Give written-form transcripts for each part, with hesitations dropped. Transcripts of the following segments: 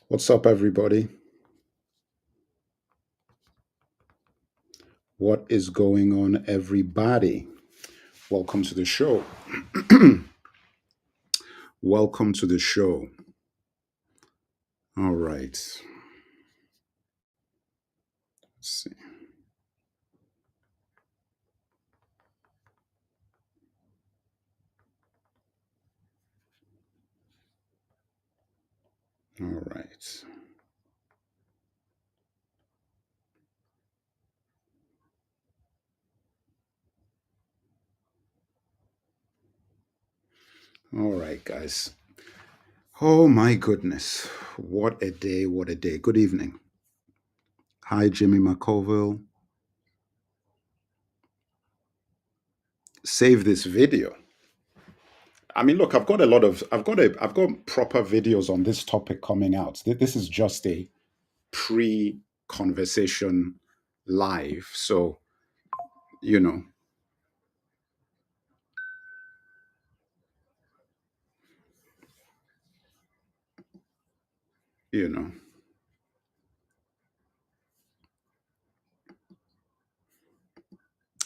What's up, everybody? What is going on, everybody? Welcome to the show. Welcome to the show. All right. Let's see. All right. All right, guys. Oh, my goodness. What a day. What a day. Good evening. Hi, Jimmy McCoville. Save this video. I mean, look, I've got proper videos on this topic coming out. This is just a pre-conversation live. So, you know, you know.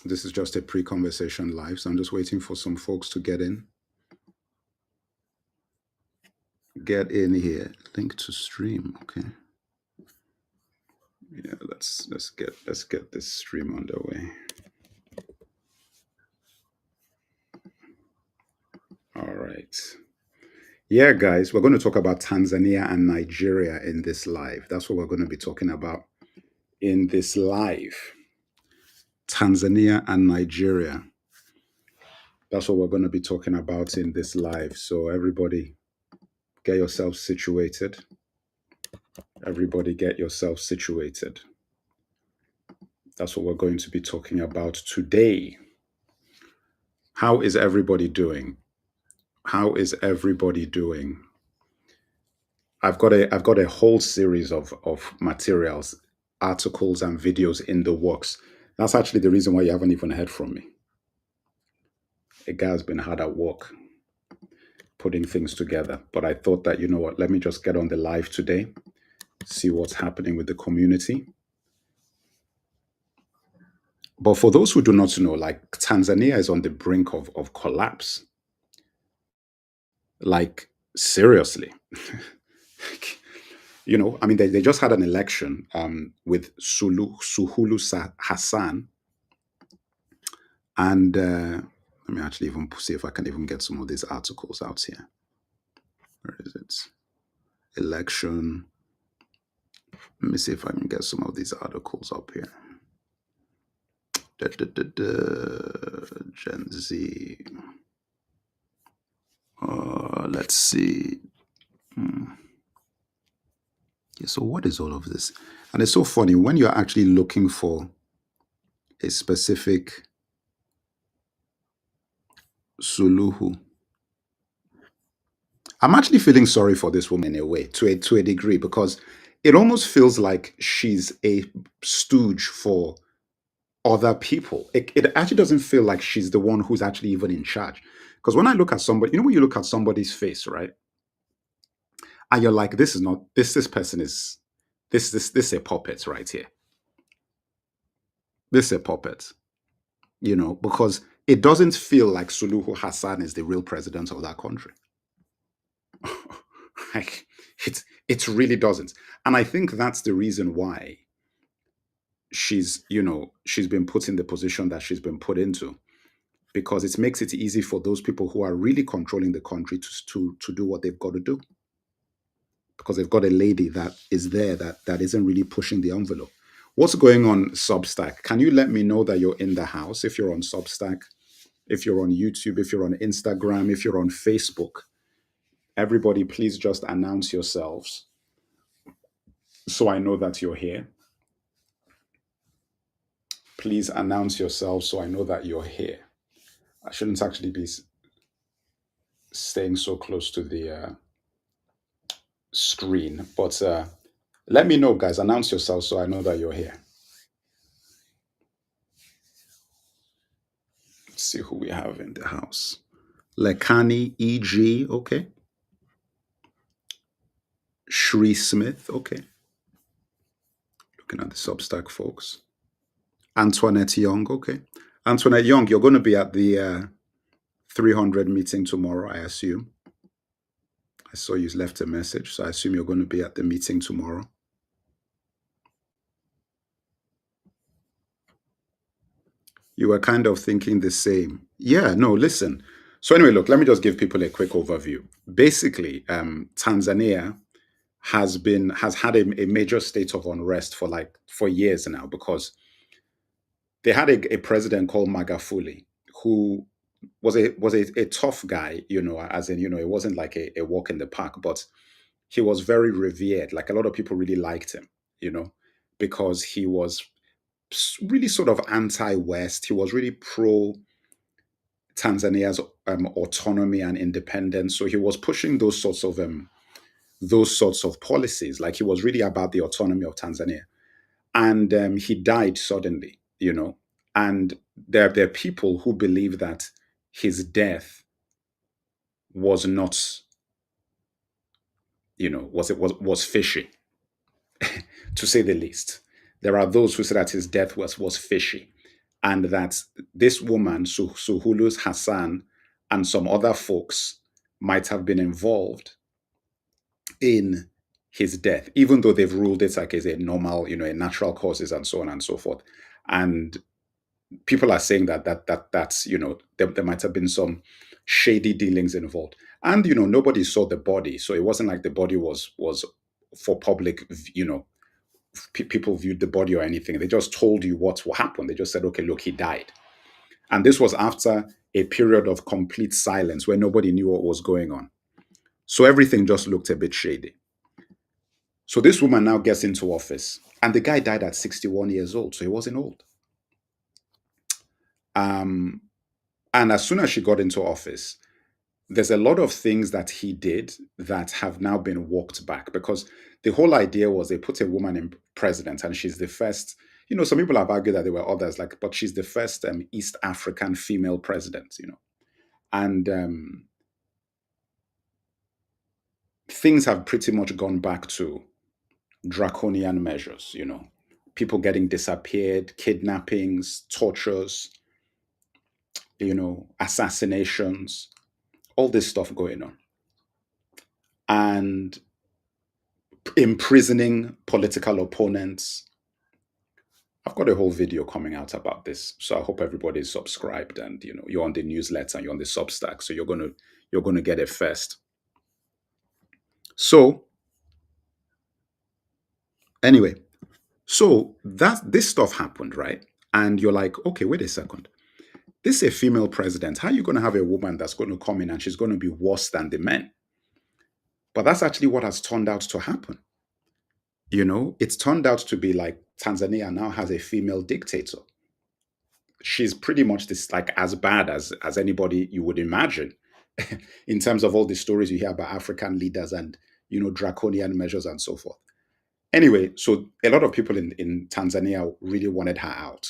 This is just a pre-conversation live, so I'm just waiting for some folks to get in. Get in here. Link to stream. Okay. Yeah, let's get this stream underway. All right. Yeah, guys, we're going to talk about Tanzania and Nigeria in this live. That's what we're going to be talking about in this live. Tanzania and Nigeria. That's what we're going to be talking about in this live. So everybody get yourself situated. Everybody get yourself situated. That's what we're going to be talking about today. How is everybody doing? How is everybody doing? I've got a whole series of materials, articles and videos in the works. That's actually the reason why you haven't even heard from me. A guy has been hard at work putting things together. But I thought that, you know what, let me just get on the live today, see what's happening with the community. But for those who do not know, like Tanzania is on the brink of collapse. Like, seriously. You know, I mean, they just had an election with Hassan. And let me actually even see if I can even get some of these articles out here. Where is it? Election. Let me see if I can get some of these articles up here. Gen Z. Let's see. Yeah, so what is all of this? And it's so funny when you're actually looking for a specific Suluhu. I'm actually feeling sorry for this woman in a way, to a degree, because it almost feels like she's a stooge for other people. It actually doesn't feel like she's the one who's actually even in charge. Because when I look at somebody, you know, when you look at somebody's face, right, and you're like, this is not this person is this a puppet right here. This is a puppet, you know, because it doesn't feel like Suluhu Hassan is the real president of that country. Like it really doesn't. And I think that's the reason why she's, you know, she's been put in the position that she's been put into, because it makes it easy for those people who are really controlling the country to do what they've got to do, because they've got a lady that is there that isn't really pushing the envelope. What's going on, Substack? Can you let me know that you're in the house? If you're on Substack, if you're on YouTube, if you're on Instagram, if you're on Facebook, everybody, please just announce yourselves so I know that you're here. Please announce yourselves so I know that you're here. I shouldn't actually be staying so close to the screen, but let me know, guys. Announce yourselves so I know that you're here. Let's see who we have in the house. Lekani EG, okay. Shri Smith. Okay. Looking at the Substack folks. Antoinette Young. Okay. Antoinette Young, you're going to be at the 300 meeting tomorrow, I assume. I saw you left a message, so I assume you're going to be at the meeting tomorrow. You were kind of thinking the same. Yeah, no, listen. So anyway, look, let me just give people a quick overview. Basically, Tanzania has had a major state of unrest for years now, because they had a president called Magafuli, who was a tough guy, as in, it wasn't like a walk in the park, but he was very revered. Like, a lot of people really liked him, because he was really sort of anti-West. He was really pro Tanzania's autonomy and independence. So he was pushing those sorts of policies. Like, he was really about the autonomy of Tanzania. And he died suddenly, And there are people who believe that his death was not, was fishy, to say the least. There are those who say that his death was fishy, and that this woman, Suluhu Hassan, and some other folks might have been involved in his death, even though they've ruled it like as a normal, a natural causes and so on and so forth. And people are saying that's there might have been some shady dealings involved, and nobody saw the body, so it wasn't like the body was for public, people viewed the body or anything. They just told you what happened. They just said, okay, look, he died. And this was after a period of complete silence where nobody knew what was going on. So everything just looked a bit shady. So this woman now gets into office, and the guy died at 61 years old, so he wasn't old. And as soon as she got into office, there's a lot of things that he did that have now been walked back, because the whole idea was they put a woman in president, and she's the first. Some people have argued that there were others, but she's the first East African female president. And things have pretty much gone back to draconian measures. People getting disappeared, kidnappings, tortures, assassinations, all this stuff going on, and imprisoning political opponents. I've got a whole video coming out about this, so I hope everybody is subscribed, and you're on the newsletter and you're on the Substack, so you're gonna get it first. So anyway, so this stuff happened, right? And you're like, okay, wait a second. This is a female president. How are you going to have a woman that's going to come in and she's going to be worse than the men? But that's actually what has turned out to happen. It's turned out to be like Tanzania now has a female dictator. She's pretty much this, like, as bad as anybody you would imagine in terms of all the stories you hear about African leaders and, draconian measures and so forth. Anyway, so a lot of people in Tanzania really wanted her out.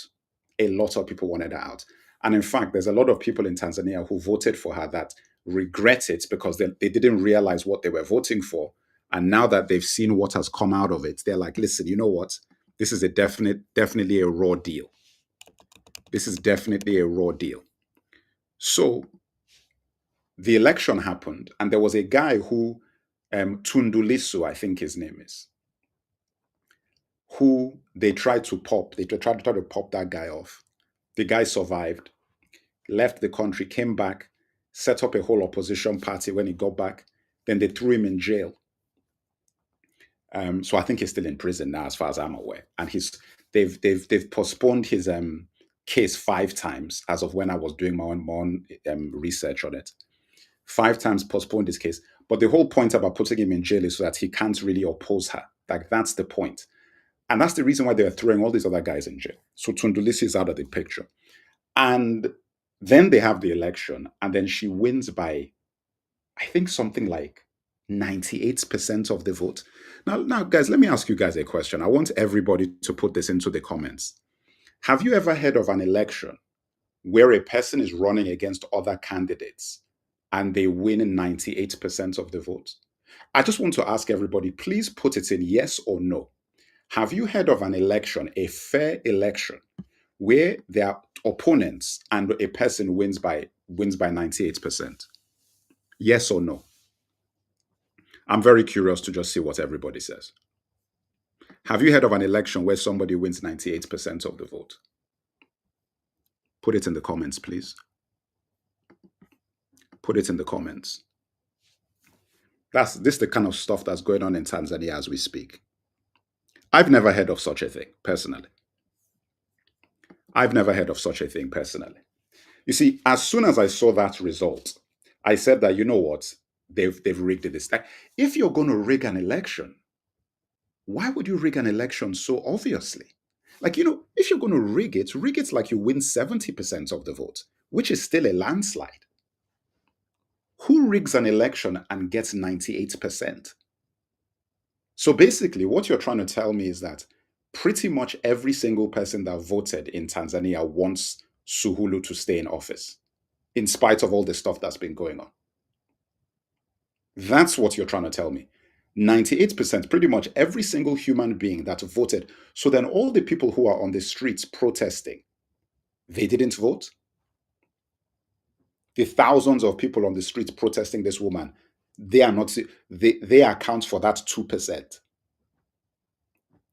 A lot of people wanted her out. And in fact, there's a lot of people in Tanzania who voted for her that regret it, because they didn't realize what they were voting for. And now that they've seen what has come out of it, they're like, listen, you know what? This is definitely a raw deal. This is definitely a raw deal. So the election happened, and there was a guy who, Tundulisu, I think his name is, who they tried to pop. They tried to pop that guy off. The guy survived, left the country, came back, set up a whole opposition party when he got back. Then they threw him in jail. So I think he's still in prison now, as far as I'm aware. And they've postponed his case 5 times as of when I was doing my own research on it. 5 times postponed his case. But the whole point about putting him in jail is so that he can't really oppose her. Like, that's the point. And that's the reason why they're throwing all these other guys in jail. So Tundulisu is out of the picture. And then they have the election, and then she wins by, I think, something like 98% of the vote. Now, guys, let me ask you guys a question. I want everybody to put this into the comments. Have you ever heard of an election where a person is running against other candidates and they win 98% of the vote? I just want to ask everybody, please put it in yes or no. Have you heard of an election, a fair election, where there are opponents and a person wins by 98%? Yes or no? I'm very curious to just see what everybody says. Have you heard of an election where somebody wins 98% of the vote? Put it in the comments, please. Put it in the comments. This is the kind of stuff that's going on in Tanzania as we speak. I've never heard of such a thing, personally. I've never heard of such a thing, personally. You see, as soon as I saw that result, I said that, you know what, they've rigged this. Like, if you're going to rig an election, why would you rig an election so obviously? Like, if you're going to rig it like you win 70% of the vote, which is still a landslide. Who rigs an election and gets 98%? So basically, what you're trying to tell me is that pretty much every single person that voted in Tanzania wants Suhulu to stay in office, in spite of all the stuff that's been going on. That's what you're trying to tell me. 98%, pretty much every single human being that voted. So then all the people who are on the streets protesting, they didn't vote? The thousands of people on the streets protesting this woman, they are not, they account for that 2%.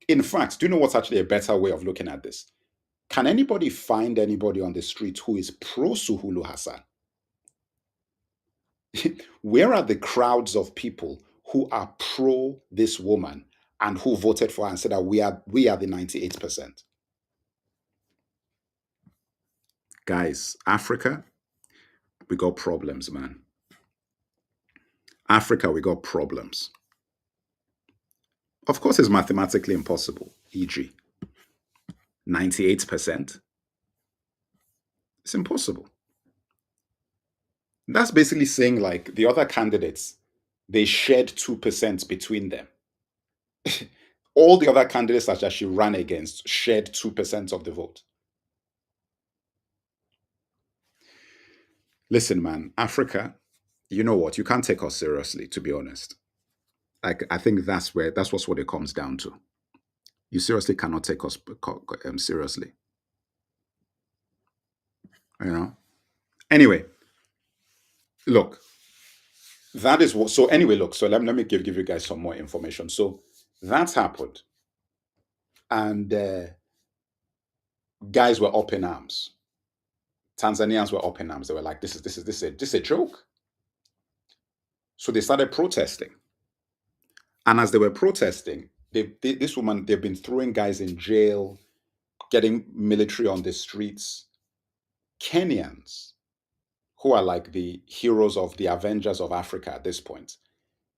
In fact, do you know what's actually a better way of looking at this? Can anybody find anybody on the street who is pro Suhulu Hassan? Where are the crowds of people who are pro this woman and who voted for her and said that we are the 98%? Guys, Africa, we got problems, man. Africa, we got problems. Of course, it's mathematically impossible, e.g., 98%. It's impossible. That's basically saying like the other candidates, they shared 2% between them. All the other candidates that she ran against shared 2% of the vote. Listen, man, Africa, you know what? You can't take us seriously, to be honest. I think that's what it comes down to. You seriously cannot take us seriously. You know? Anyway, look, that is what. So anyway, look. So let me give you guys some more information. So that's happened, and guys were up in arms. Tanzanians were up in arms. They were like, "This is a joke." So they started protesting, and as they were protesting, this woman, they've been throwing guys in jail, getting military on the streets. Kenyans, who are like the heroes of the Avengers of Africa at this point.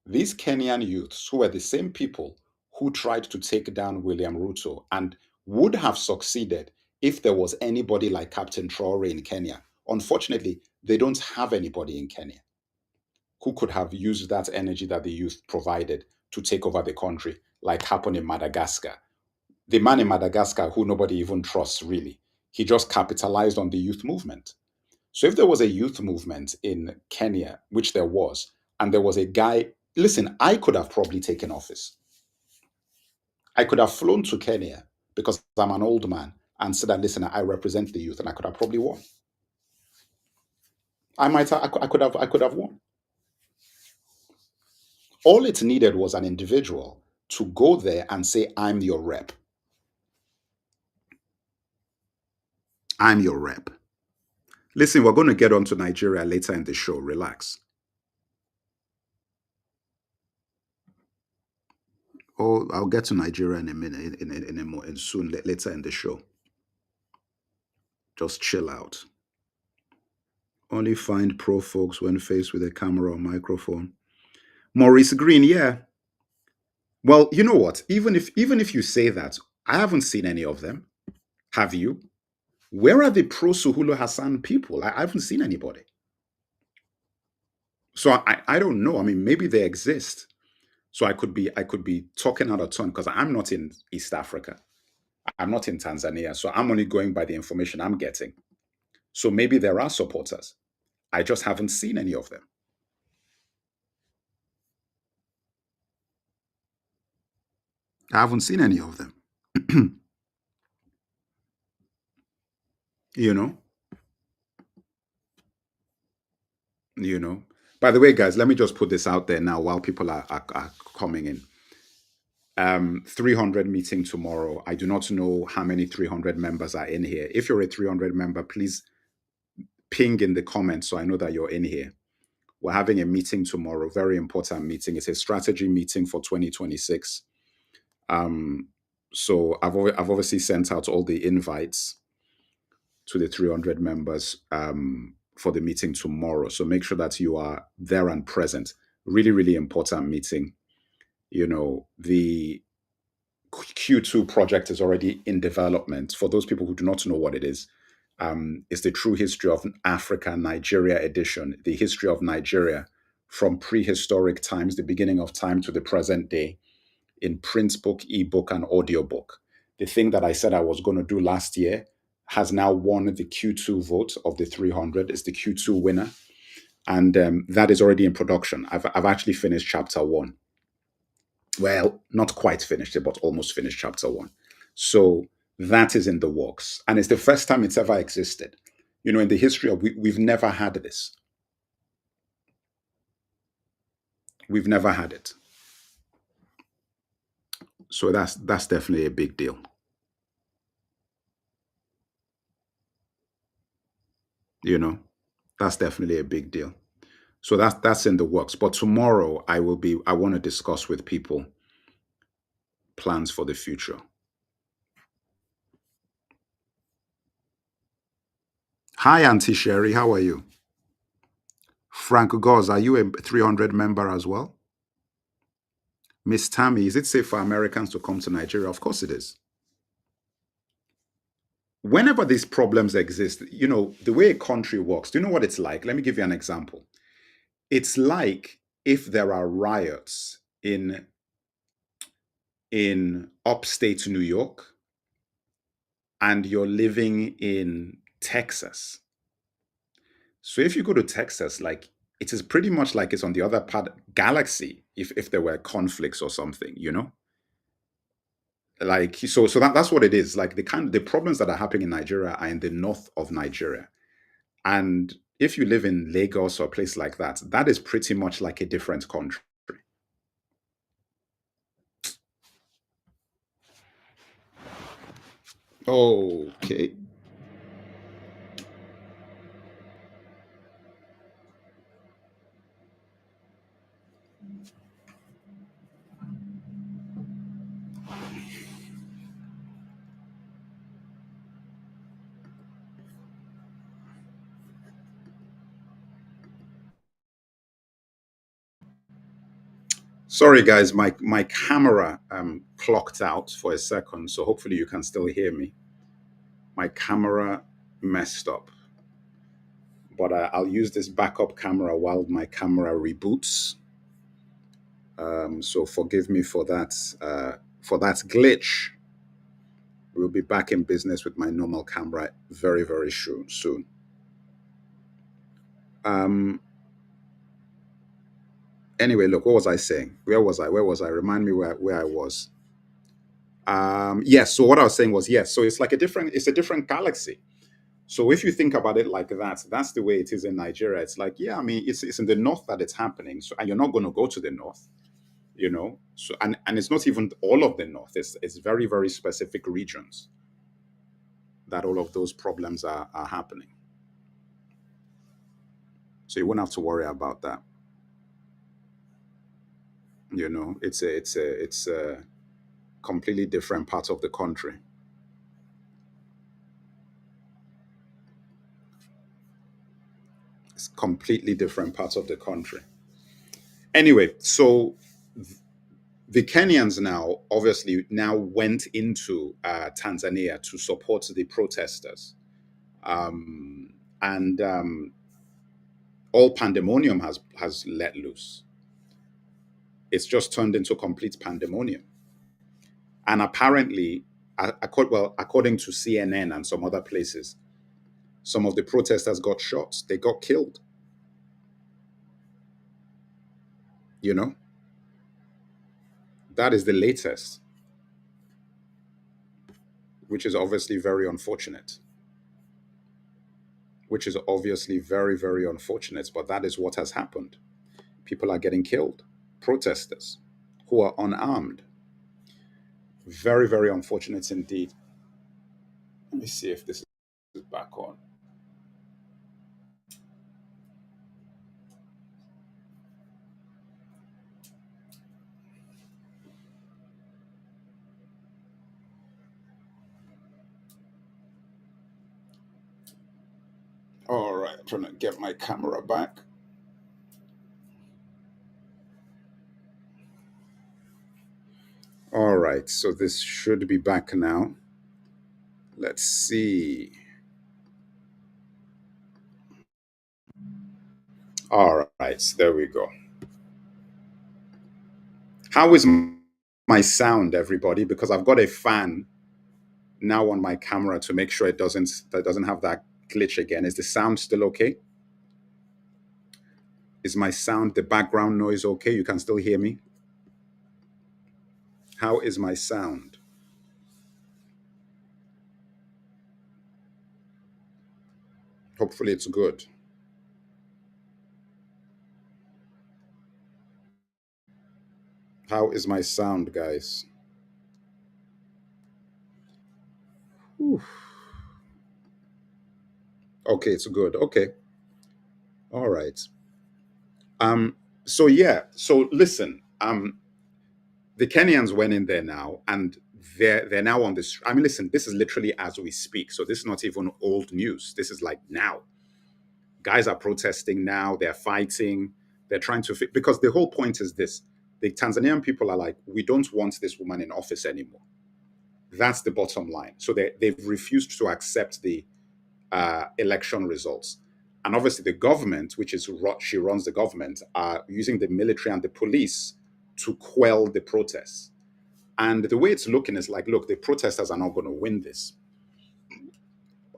These Kenyan youths, who were the same people who tried to take down William Ruto and would have succeeded if there was anybody like Captain Traore in Kenya. Unfortunately, they don't have anybody in Kenya who could have used that energy that the youth provided to take over the country, like happened in Madagascar. The man in Madagascar, who nobody even trusts really, he just capitalized on the youth movement. So if there was a youth movement in Kenya, which there was, and there was a guy, listen, I could have probably taken office. I could have flown to Kenya because I'm an old man and said that, listen, I represent the youth, and I could have probably won. I could have won. All it needed was an individual to go there and say, I'm your rep. I'm your rep. Listen, we're going to get on to Nigeria later in the show. Relax. Oh, I'll get to Nigeria in a minute, soon, later in the show. Just chill out. Only find pro folks when faced with a camera or microphone. Maurice Green, yeah. Well, you know what? Even if you say that, I haven't seen any of them. Have you? Where are the pro Suhulu Hassan people? I haven't seen anybody. So I don't know. I mean, maybe they exist. So I could be talking out of turn because I'm not in East Africa. I'm not in Tanzania. So I'm only going by the information I'm getting. So maybe there are supporters. I just haven't seen any of them. I haven't seen any of them. you know, you know. By the way, guys, let me just put this out there now while people are coming in. 300 meeting tomorrow. I do not know how many 300 members are in here. If you're a 300 member, please ping in the comments so I know that you're in here. We're having a meeting tomorrow, very important meeting. It's a strategy meeting for 2026. So I've obviously sent out all the invites to the 300 members for the meeting tomorrow. So make sure that you are there and present. Really, really important meeting. The Q2 project is already in development. For those people who do not know what it is, it's the True History of Africa, Nigeria edition, the history of Nigeria from prehistoric times, the beginning of time to the present day, in print book, ebook, and audiobook. The thing that I said I was going to do last year has now won the Q2 vote of the 300. It's the Q2 winner. And that is already in production. I've actually finished chapter one. Well, not quite finished it, but almost finished chapter one. So that is in the works. And it's the first time it's ever existed. In the history of, we've never had this. We've never had it. So that's definitely a big deal. That's definitely a big deal. So that's in the works. But tomorrow I want to discuss with people plans for the future. Hi, Auntie Sherry. How are you? Frank Goz, are you a 300 member as well? Miss Tammy, is it safe for Americans to come to Nigeria? Of course it is. Whenever these problems exist, the way a country works, do you know what it's like? Let me give you an example. It's like if there are riots in upstate New York and you're living in Texas. So if you go to Texas, like it is pretty much like it's on the other part galaxy if there were conflicts or something, Like that's what it is. Like the problems that are happening in Nigeria are in the north of Nigeria. And if you live in Lagos or a place like that, that is pretty much like a different country. Okay. Sorry, guys, my camera clocked out for a second, so hopefully you can still hear me. My camera messed up, but I'll use this backup camera while my camera reboots. So forgive me for that glitch. We'll be back in business with my normal camera very, very soon. Um, anyway, look, what was I saying? Where was I? Remind me where I was. Yes. So what I was saying was yes. So it's a different galaxy. So if you think about it like that, that's the way it is in Nigeria. It's like, yeah, I mean, it's in the north that it's happening. So and you're not going to go to the north. So and it's not even all of the north. It's very, very specific regions that all of those problems are happening. So you won't have to worry about that. It's a completely different part of the country. It's completely different parts of the country. Anyway, so the Kenyans now obviously now went into Tanzania to support the protesters, and all pandemonium has let loose. It's just turned into complete pandemonium, and apparently, according to CNN and some other places, some of the protesters got shot. They got killed. You know, that is the latest. which is obviously very unfortunate. Which is obviously very, very unfortunate, but that is what has happened. People are getting killed, protesters who are unarmed. Very, very unfortunate indeed. Let me see if this is back on. All right, I'm trying to get my camera back. All right, so this should be back now. Let's see. All right, so there we go. How is my sound, everybody? Because I've got a fan now on my camera to make sure it doesn't have that glitch again. Is the sound still okay? Is my sound, the background noise okay? You can still hear me? How is my sound? Hopefully it's good. How is my sound, guys? Whew. Okay, it's good. Okay. All right. So yeah, so listen, the Kenyans went in there now and they're now on this. I mean, listen, this is literally as we speak. So this is not even old news. This is like now. Guys are protesting now, they're fighting, they're trying to fit because the whole point is this. The Tanzanian people are like, we don't want this woman in office anymore. That's the bottom line. So they've refused to accept the election results. And obviously, the government, which is she runs the government, are using the military and the police to quell the protests. And the way it's looking is like, look, the protesters are not going to win this.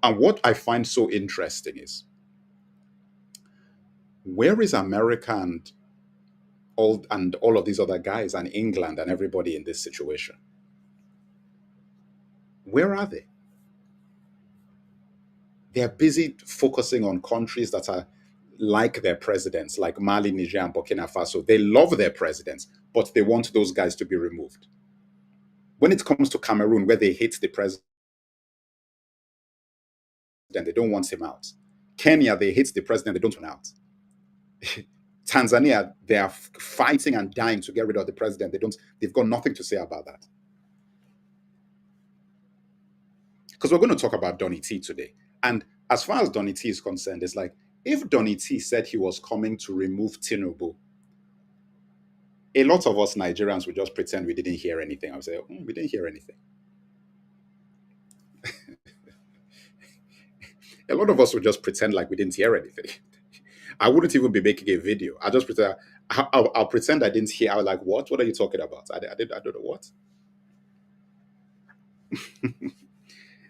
And what I find so interesting is, where is America and all of these other guys and England and everybody in this situation? Where are they? They're busy focusing on countries that are like their presidents, like Mali, Niger, and Burkina Faso. They love their presidents, but they want those guys to be removed. When it comes to Cameroon, where they hate the president, they don't want him out. Kenya, they hate the president, they don't want him out. Tanzania, they are fighting and dying to get rid of the president. They've got nothing to say about that. Because we're going to talk about Donny T today. And as far as Donny T is concerned, it's like, if Donny T said he was coming to remove Tinubu, a lot of us Nigerians would just pretend we didn't hear anything. I would say, we didn't hear anything. A lot of us would just pretend like we didn't hear anything. I wouldn't even be making a video. I just pretend. I'll pretend I didn't hear. I was like, what? What are you talking about? I don't know what.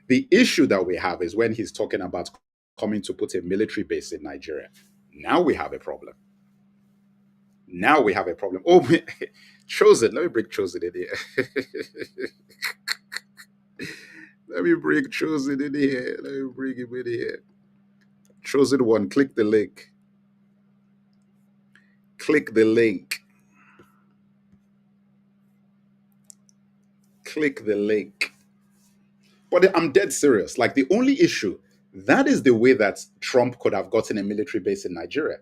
The issue that we have is when he's talking about coming to put a military base in Nigeria. Now we have a problem. Now we have a problem. Oh, Chosen. Let me bring Chosen in here. Let me bring Chosen in here. Let me bring him in here. Chosen one. Click the link. Click the link. Click the link. But I'm dead serious. Like, the only issue, that is the way that Trump could have gotten a military base in Nigeria.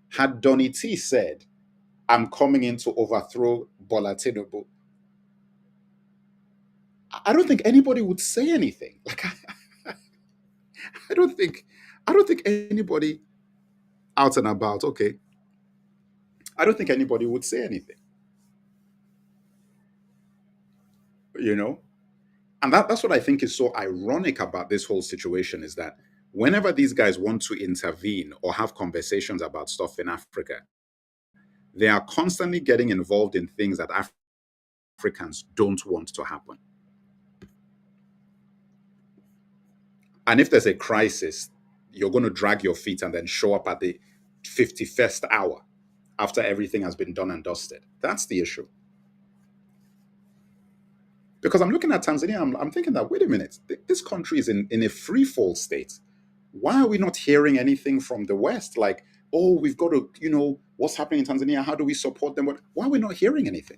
Had Donny T said, I'm coming in to overthrow Bola Tinubu, I don't think anybody would say anything. Like, I don't think anybody out and about, okay, I don't think anybody would say anything, you know? And that's what I think is so ironic about this whole situation is that whenever these guys want to intervene or have conversations about stuff in Africa, they are constantly getting involved in things that Africans don't want to happen. And if there's a crisis, you're going to drag your feet and then show up at the 51st hour after everything has been done and dusted. That's the issue. Because I'm looking at Tanzania, I'm thinking that, wait a minute, this country is in a free fall state. Why are we not hearing anything from the West? Like, oh, we've got to, what's happening in Tanzania? How do we support them? Why are we not hearing anything?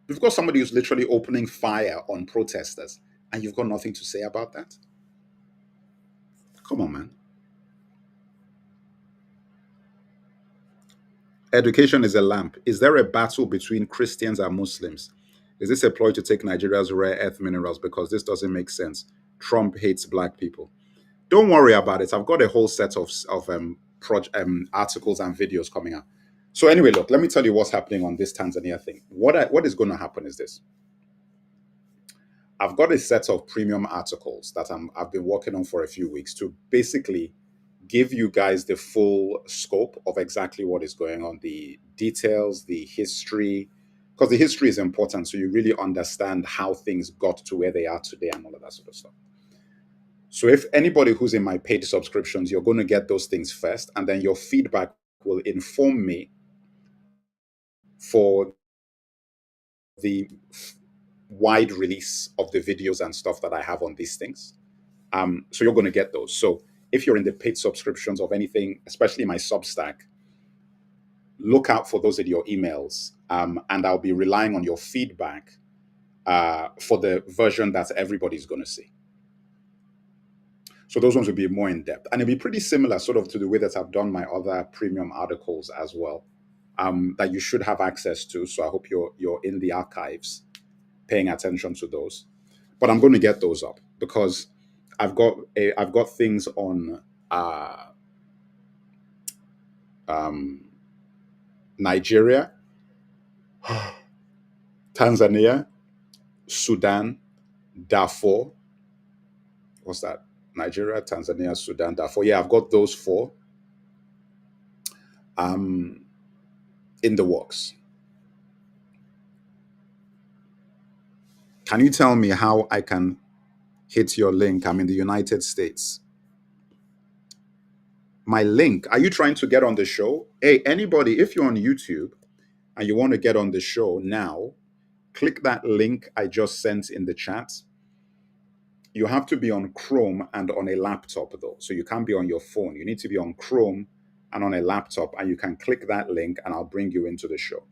We've got somebody who's literally opening fire on protesters, and you've got nothing to say about that? Come on, man. Education is a lamp. Is there a battle between Christians and Muslims? Is this a ploy to take Nigeria's rare earth minerals? Because this doesn't make sense. Trump hates black people. Don't worry about it. I've got a whole set of articles and videos coming up. So anyway, look, let me tell you what's happening on this Tanzania thing. What is going to happen is this. I've got a set of premium articles that I've been working on for a few weeks to basically give you guys the full scope of exactly what is going on, the details, the history, because the history is important so you really understand how things got to where they are today and all of that sort of stuff. So if anybody who's in my paid subscriptions, you're going to get those things first, and then your feedback will inform me for the wide release of the videos and stuff that I have on these things. So you're going to get those. So if you're in the paid subscriptions of anything, especially my Substack, look out for those in your emails, and I'll be relying on your feedback for the version that everybody's going to see. So those ones will be more in depth, and it'll be pretty similar sort of to the way that I've done my other premium articles as well, that you should have access to. So I hope you're in the archives paying attention to those. But I'm going to get those up because I've got things on Nigeria, Tanzania, Sudan, Darfur. What's that? Nigeria, Tanzania, Sudan, Darfur. Yeah, I've got those four in the works. Can you tell me how I can hit your link? I'm in the United States. My link, are you trying to get on the show? Hey, anybody, if you're on YouTube and you want to get on the show now, click that link I just sent in the chat. You have to be on Chrome and on a laptop though. So you can't be on your phone. You need to be on Chrome and on a laptop, and you can click that link and I'll bring you into the show.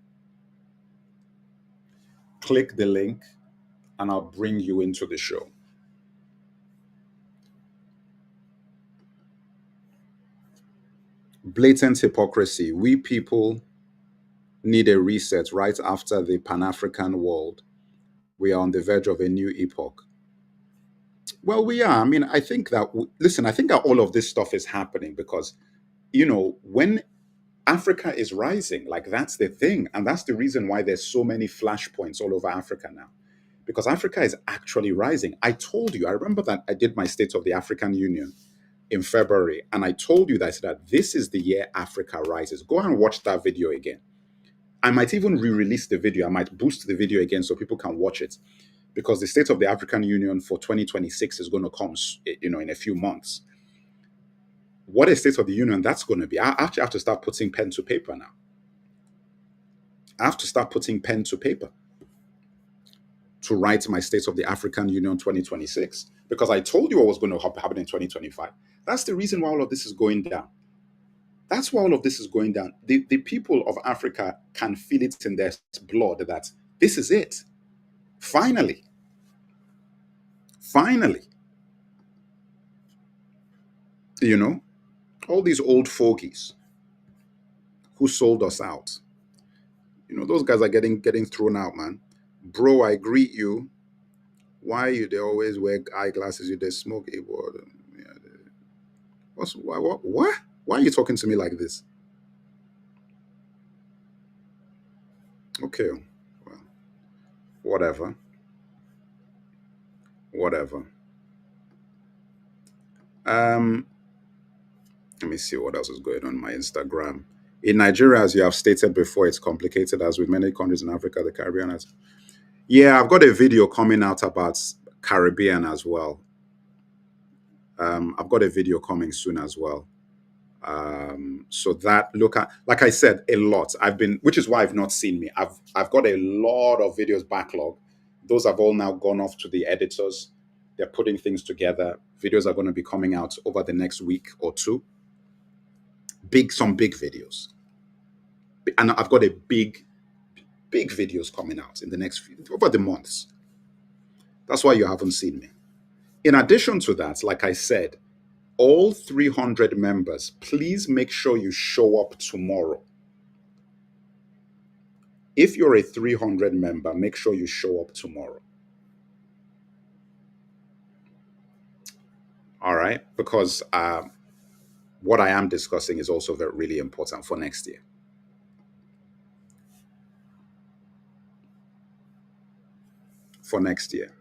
Click the link and I'll bring you into the show. Blatant hypocrisy. We people need a reset right after the Pan-African world. We are on the verge of a new epoch. Well, we are. I mean, I think that, listen, I think that all of this stuff is happening because, when Africa is rising, like that's the thing. And that's the reason why there's so many flashpoints all over Africa now. Because Africa is actually rising. I told you, I remember that I did my State of the African Union in February, and I told you that I said that this is the year Africa rises. Go and watch that video again. I might even re-release the video. I might boost the video again so people can watch it. Because the State of the African Union for 2026 is going to come, in a few months. What is State of the Union that's going to be? I actually have to start putting pen to paper now. I have to start putting pen to paper to write my State of the African Union 2026, because I told you what was going to happen in 2025. That's the reason why all of this is going down. That's why all of this is going down. The people of Africa can feel it in their blood that this is it. Finally. All these old fogies who sold us out. Those guys are getting thrown out, man. Bro, I greet you. Why you they always wear eyeglasses? You they smoke a board. What? Why are you talking to me like this? Okay, well, whatever. Let me see what else is going on my Instagram. In Nigeria, as you have stated before, it's complicated, as with many countries in Africa, the Caribbean. Yeah, I've got a video coming out about Caribbean as well. I've got a video coming soon as well. So that look at, like I said, a lot. Which is why I've not seen me. I've got a lot of videos backlog. Those have all now gone off to the editors. They're putting things together. Videos are going to be coming out over the next week or two. Some big videos, and I've got big videos coming out in the next over the months. That's why you haven't seen me. In addition to that, like I said, all 300 members, please make sure you show up tomorrow. If you're a 300 member, make sure you show up tomorrow. All right? Because what I am discussing is also really important for next year. For next year.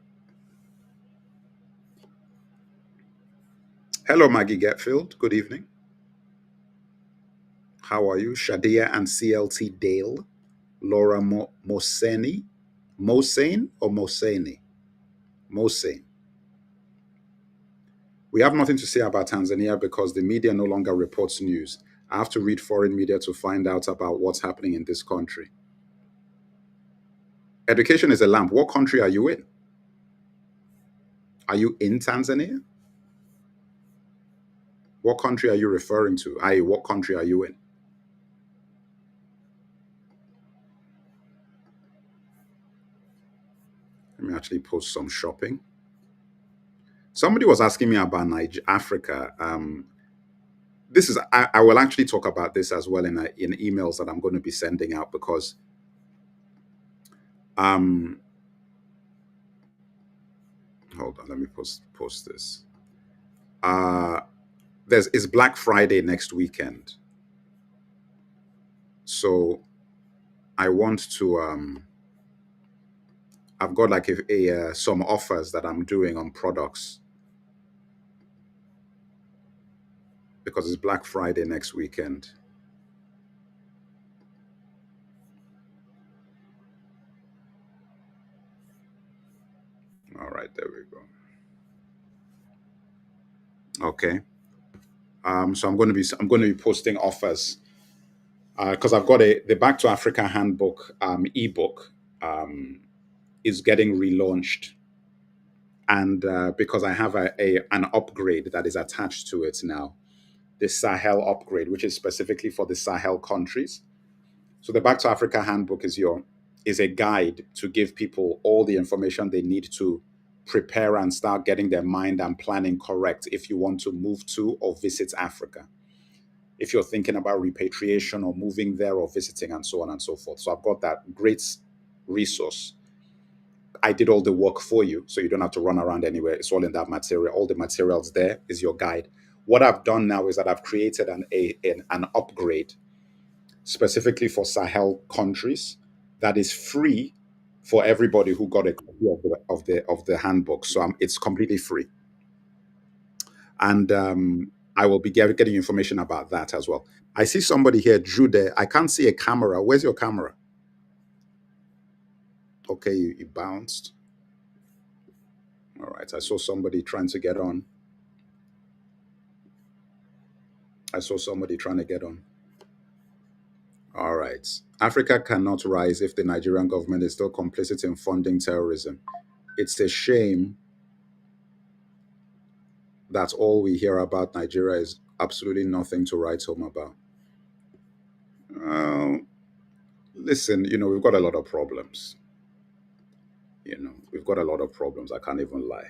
Hello, Maggie Getfield. Good evening. How are you? Shadia and CLT Dale. Laura Moseni. Mosane or Moseni? Mosane. We have nothing to say about Tanzania because the media no longer reports news. I have to read foreign media to find out about what's happening in this country. Education is a lamp. What country are you in? Are you in Tanzania? What country are you referring to? What country are you in? Let me actually post some shopping. Somebody was asking me about Africa. I will actually talk about this as well in emails that I'm going to be sending out because hold on, let me post this. It's Black Friday next weekend. So I want to I've got like some offers that I'm doing on products because it's Black Friday next weekend. All right, there we go. Okay. So I'm going to be posting offers because I've got the Back to Africa handbook ebook is getting relaunched, and because I have an upgrade that is attached to it now, the Sahel upgrade, which is specifically for the Sahel countries. So the Back to Africa handbook is a guide to give people all the information they need to prepare and start getting their mind and planning correct if you want to move to or visit Africa. If you're thinking about repatriation or moving there or visiting and so on and so forth. So I've got that great resource. I did all the work for you, so you don't have to run around anywhere. It's all in that material. All the materials there is your guide. What I've done now is that I've created an upgrade specifically for Sahel countries that is free for everybody who got a copy of the handbook. So it's completely free, and I will be getting information about that as well. I see somebody here, Drew. There, I can't see a camera. Where's your camera? Okay, you bounced. All right, I saw somebody trying to get on. I saw somebody trying to get on. All right. Africa cannot rise if the Nigerian government is still complicit in funding terrorism. It's a shame that all we hear about Nigeria is absolutely nothing to write home about. Listen, we've got a lot of problems. We've got a lot of problems. I can't even lie.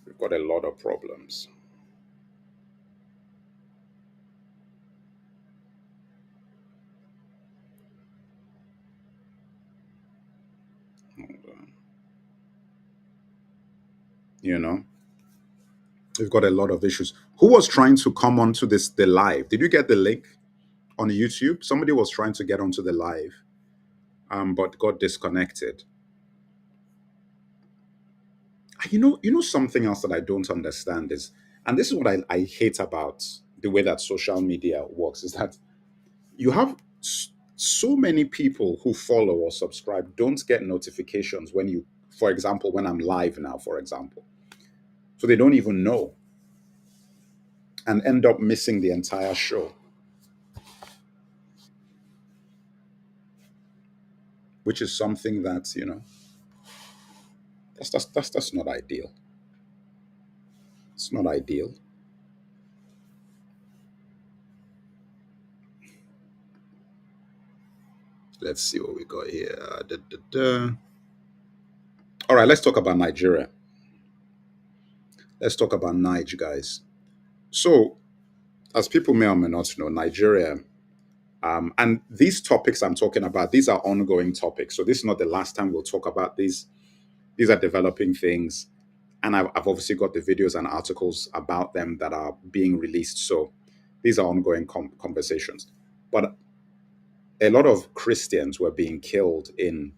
We've got a lot of problems. Hold on. We've got a lot of issues. Who was trying to come onto the live? Did you get the link on YouTube? Somebody was trying to get onto the live, but got disconnected. Something else that I don't understand is, and this is what I hate about the way that social media works, is that you have so many people who follow or subscribe don't get notifications for example, when I'm live now, for example. So they don't even know. and end up missing the entire show, which is something that, that's not ideal. It's not ideal. Let's see what we got here. All right, let's talk about Nigeria. Let's talk about Niger, guys. So, as people may or may not know, Nigeria, and these topics I'm talking about, these are ongoing topics. So, this is not the last time we'll talk about these. These are developing things. And I've obviously got the videos and articles about them that are being released. So, these are ongoing conversations. But a lot of Christians were being killed in,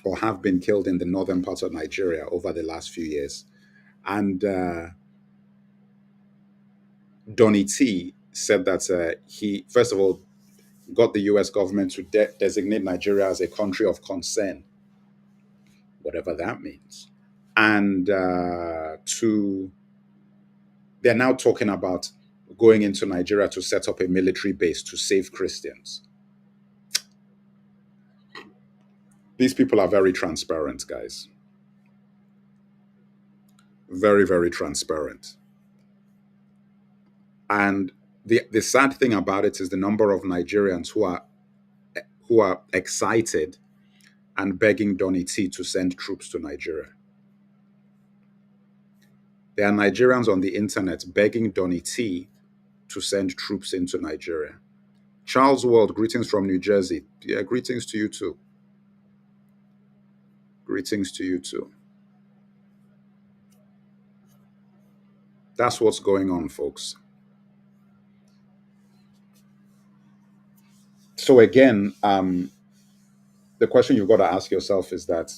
or have been killed in, the northern parts of Nigeria over the last few years. And Donny T said that he, first of all, got the US government to designate Nigeria as a country of concern, whatever that means. And they're now talking about going into Nigeria to set up a military base to save Christians. These people are very transparent, guys. Very, very transparent. And the sad thing about it is the number of Nigerians who are excited and begging Donny T to send troops to Nigeria. There are Nigerians on the internet begging Donny T to send troops into Nigeria. Charles World, greetings from New Jersey. Yeah, greetings to you too. Greetings to you too. That's what's going on, folks. So again, the question you've got to ask yourself is that,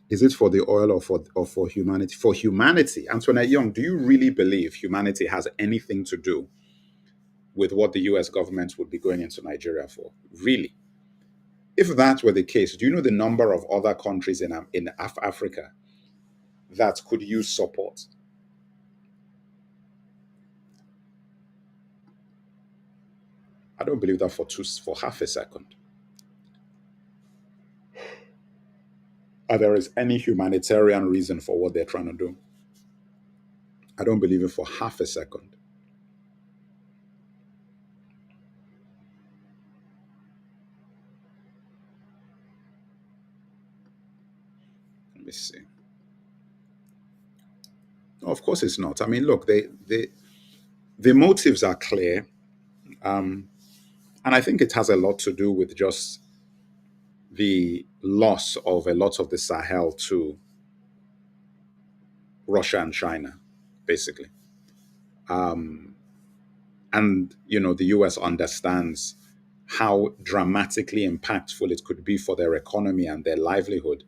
is it for the oil or for humanity? For humanity, Antoinette Young, do you really believe humanity has anything to do with what the US government would be going into Nigeria for? Really? If that were the case, do you know the number of other countries in Africa that could use support? I don't believe that for half a second. There is any humanitarian reason for what they're trying to do. I don't believe it for half a second. Let me see. No, of course it's not. I mean, look, the motives are clear. And I think it has a lot to do with just the loss of a lot of the Sahel to Russia and China, basically. And, the US understands how dramatically impactful it could be for their economy and their livelihood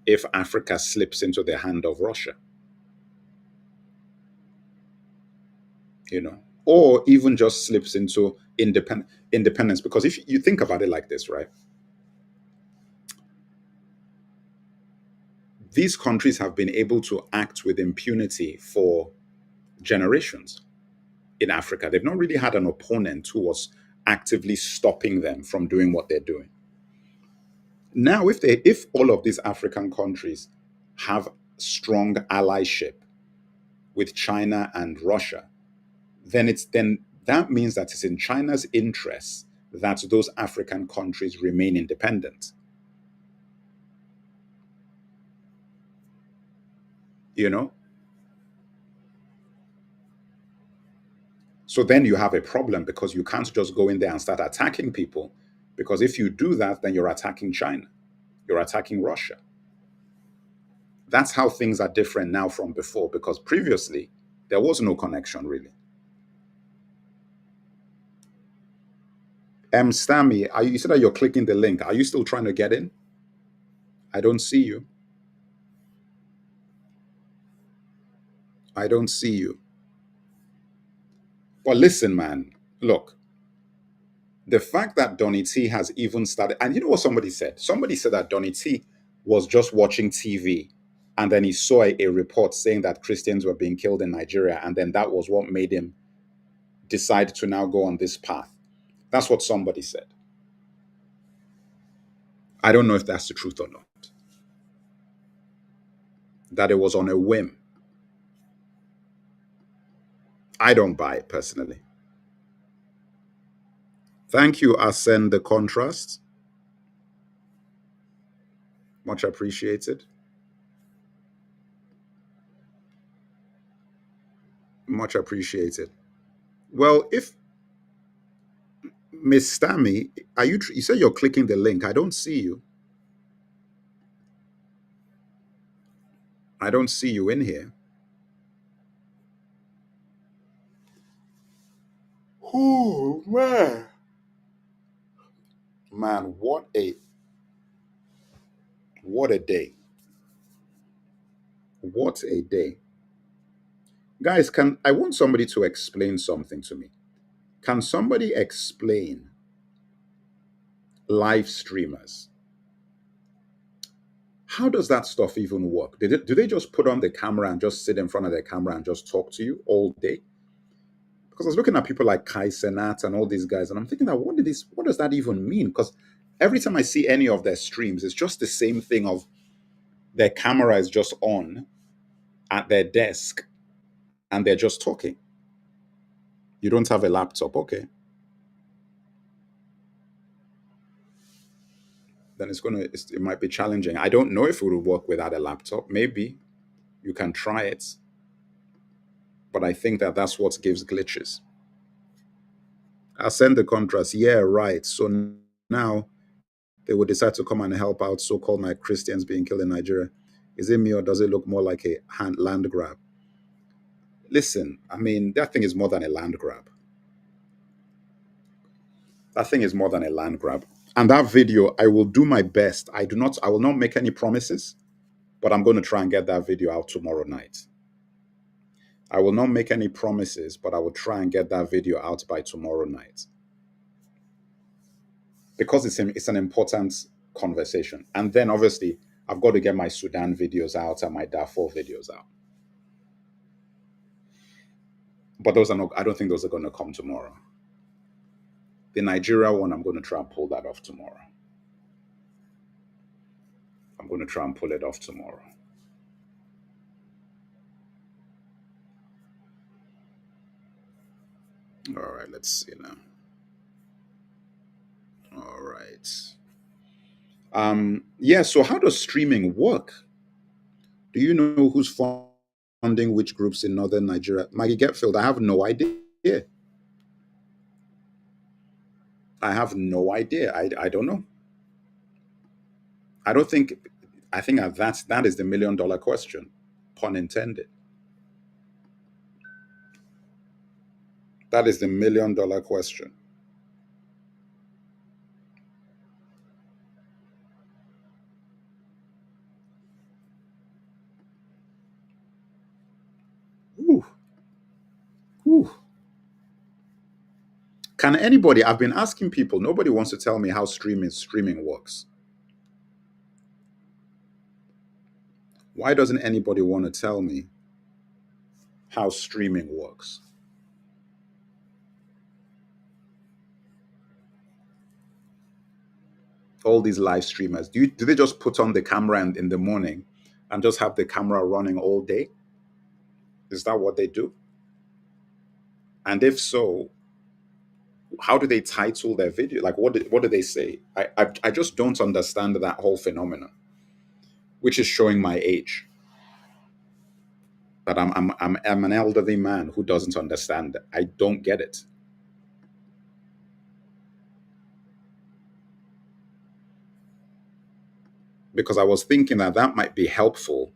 if Africa slips into the hand of Russia. Or even just slips into independence. Because if you think about it like this, right? These countries have been able to act with impunity for generations in Africa. They've not really had an opponent who was actively stopping them from doing what they're doing. Now, if all of these African countries have strong allyship with China and Russia, then that means that it's in China's interest that those African countries remain independent. So then you have a problem, because you can't just go in there and start attacking people, because if you do that, then you're attacking China, you're attacking Russia. That's how things are different now from before, because previously there was no connection really. Stammy, you said that you're clicking the link. Are you still trying to get in? I don't see you. I don't see you. But listen, man, look, the fact that Donny T has even started, and you know what somebody said? Somebody said that Donny T was just watching TV And then he saw a report saying that Christians were being killed in Nigeria. And then that was what made him decide to now go on this path. That's what somebody said. I don't know if that's the truth or not. That it was on a whim. I don't buy it personally. Thank you, Ascend the Contrast. Much appreciated. Much appreciated. Well, if Miss Stammy, are you? You said you're clicking the link. I don't see you. I don't see you in here. Oh man, man, what a day! What a day, guys! Can I want somebody to explain something to me? Can somebody explain live streamers? How does that stuff even work? Do they just put on the camera and just sit in front of the camera and just talk to you all day? Because I was looking at people like Kai Senat and all these guys, and I'm thinking that what does that even mean? Because every time I see any of their streams, it's just the same thing of their camera is just on at their desk and they're just talking. You don't have a laptop, okay. Then it might be challenging. I don't know if it will work without a laptop. Maybe you can try it. But I think that that's what gives glitches. I'll send the contrast. Yeah, right. So now they would decide to come and help out so-called my Christians being killed in Nigeria. Is it me or does it look more like a land grab? Listen, I mean, that thing is more than a land grab. That thing is more than a land grab. And that video, I will do my best. I will not make any promises, but I'm going to try and get that video out tomorrow night. I will not make any promises, but I will try and get that video out by tomorrow night. Because it's an important conversation. And then obviously, I've got to get my Sudan videos out and my Darfur videos out. But those are not, I don't think those are going to come tomorrow. The Nigeria one, I'm going to try and pull that off tomorrow. I'm going to try and pull it off tomorrow. All right, let's see now. All right. Yeah, so how does streaming work? Do you know who's funding which groups in northern Nigeria? Maggie Getfield, I have no idea. I have no idea. I don't know. I don't think, I think that is the $1 million question, pun intended. That is the $1 million question. Ooh. Ooh. Can anybody, I've been asking people, nobody wants to tell me how streaming works. Why doesn't anybody want to tell me how streaming works? All these live streamers, do they just put on the camera in the morning and just have the camera running all day? Is that what they do? And if so, how do they title their video? Like, what do they say? I just don't understand that whole phenomenon, which is showing my age. That I'm an elderly man who doesn't understand. I don't get it. Because I was thinking that might be helpful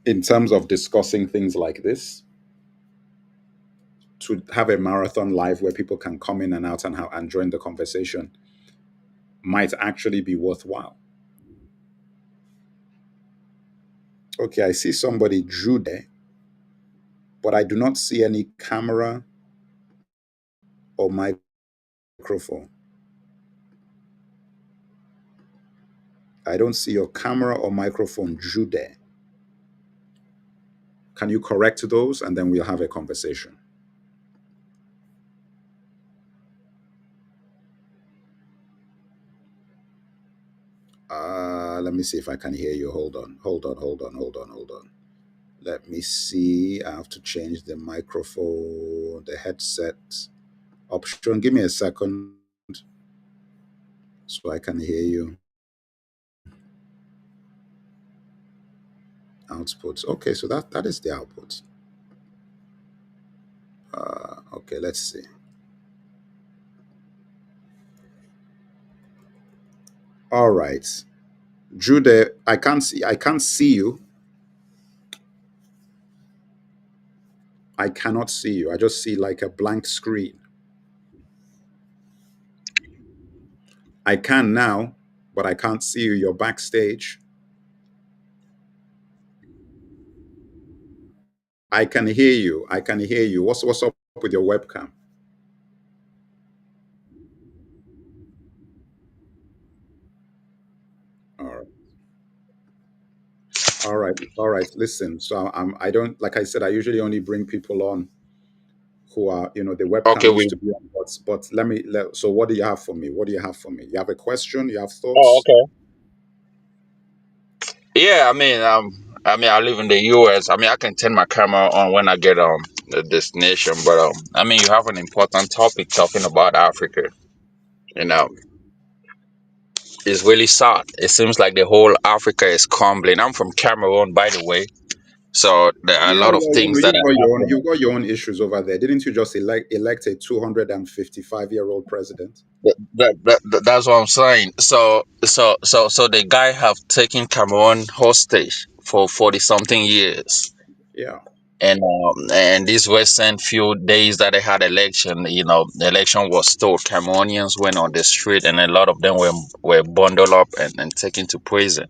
in terms of discussing things like this, to have a marathon live where people can come in and out and join the conversation might actually be worthwhile. Okay, I see somebody drew there, but I do not see any camera or microphone. I don't see your camera or microphone, Jude. Can you correct those and then we'll have a conversation? Let me see if I can hear you. Hold on. Let me see. I have to change the microphone, the headset option. Give me a second so I can hear you. Output. Okay, so that is the output. Okay, let's see. All right. Jude, I can't see you. I cannot see you. I just see like a blank screen. I can now, but I can't see you. You're backstage. I can hear you. I can hear you. What's up with your webcam? All right. All right. Listen, so I don't, like I said, I usually only bring people on who are, the Okay, webcam needs we. to be on, but so what do you have for me? What do you have for me? You have a question? You have Oh, thoughts? okay. Yeah, I live in the U.S. I can turn my camera on when I get the destination, but you have an important topic talking about Africa. You know, it's really sad. It seems like the whole Africa is crumbling. I'm from Cameroon, by the way, so there are a Yeah, lot of well, things that you've got are your own, happening. issues over there. Didn't you just elect a 255-year-old president? That's what I'm saying. So the guy have taken Cameroon hostage for 40 something years. Yeah. And these recent few days that they had election, the election was stolen. Cameroonians went on the street, and a lot of them were bundled up and taken to prison.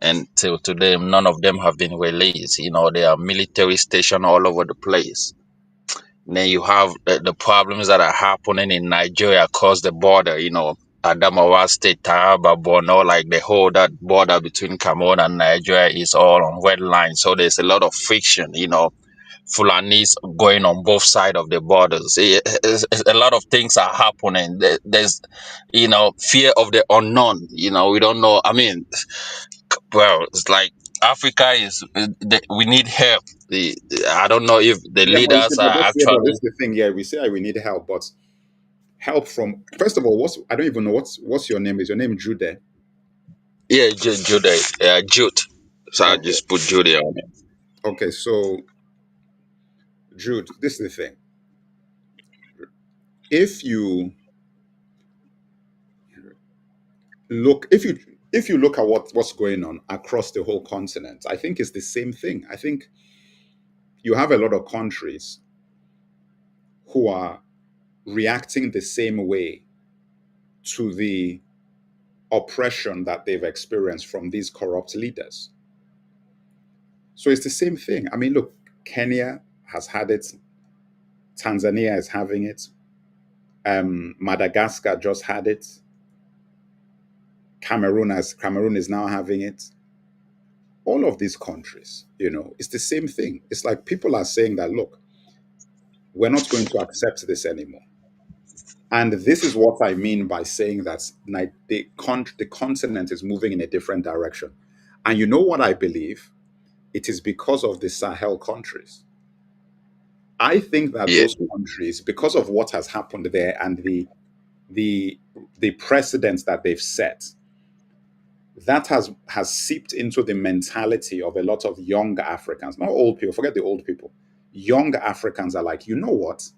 And till today, none of them have been released. There are military stationed all over the place. Then you have the problems that are happening in Nigeria across the border. Adamawa State, Taraba, Borno, like the whole that border between Cameroon and Nigeria is all on red line. So there's a lot of friction. Fulanis going on both sides of the borders. A lot of things are happening. There's, fear of the unknown. We don't know. Well, it's like Africa is. We need help. I don't know if the Yeah, but you see, leaders but are this actually. is the thing. Yeah, we say we need help, but help from, first of all, I don't even know what's your name. Is your name Jude? Yeah, Jude. Jude. So I Okay. just put Jude on it. Okay, so Jude, this is the thing. If you if you look at what's going on across the whole continent, I think it's the same thing. I think you have a lot of countries who are reacting the same way to the oppression that they've experienced from these corrupt leaders. So it's the same thing. I mean, look, Kenya has had it, Tanzania is having it, Madagascar just had it, Cameroon is now having it. All of these countries, it's the same thing. It's like people are saying that, look, we're not going to accept this anymore. And this is what I mean by saying that the continent is moving in a different direction. And you know what I believe? It is because of the Sahel countries. I think that Yeah, those countries, because of what has happened there and the the precedents that they've set, that has seeped into the mentality of a lot of young Africans, not old people, forget the old people. Young Africans are like, you know what?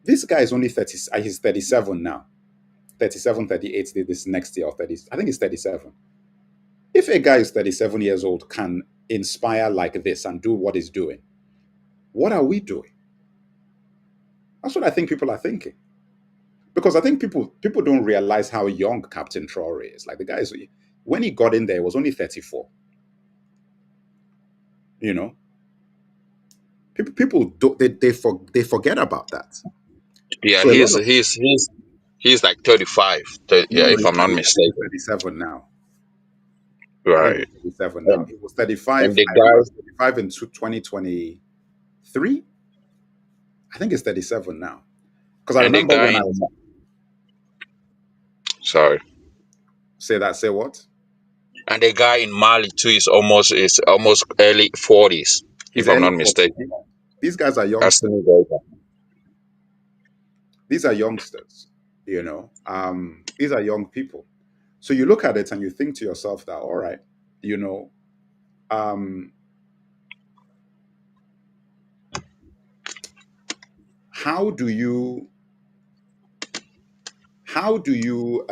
This guy is only 30, he's 37 now. 37, 38 this next year, or 30, I think he's 37. If a guy is 37 years old can inspire like this and do what he's doing, what are we doing? That's what I think people are thinking. Because I think people don't realize how young Captain Traore is. Like the guy is, when he got in there, he was only 34. You know, people do, they forget about that. yeah. So a lot He's of he's he's he's like 35. no, Yeah, no, if I'm not I think he's mistaken. 37 now. I think Right. it's 37 now. And It was 35. and the I think it guy was 35 in 2023. I think it's 37 now. Because I and the remember guy when I in was, sorry. say what? And the guy in Mali too is almost early 40s, He's if I'm early not 40s. mistaken. These guys are I've youngsters. seen it over. These are youngsters, these are young people. So you look at it and you think to yourself that, all right, you know, um, how do you, how do you,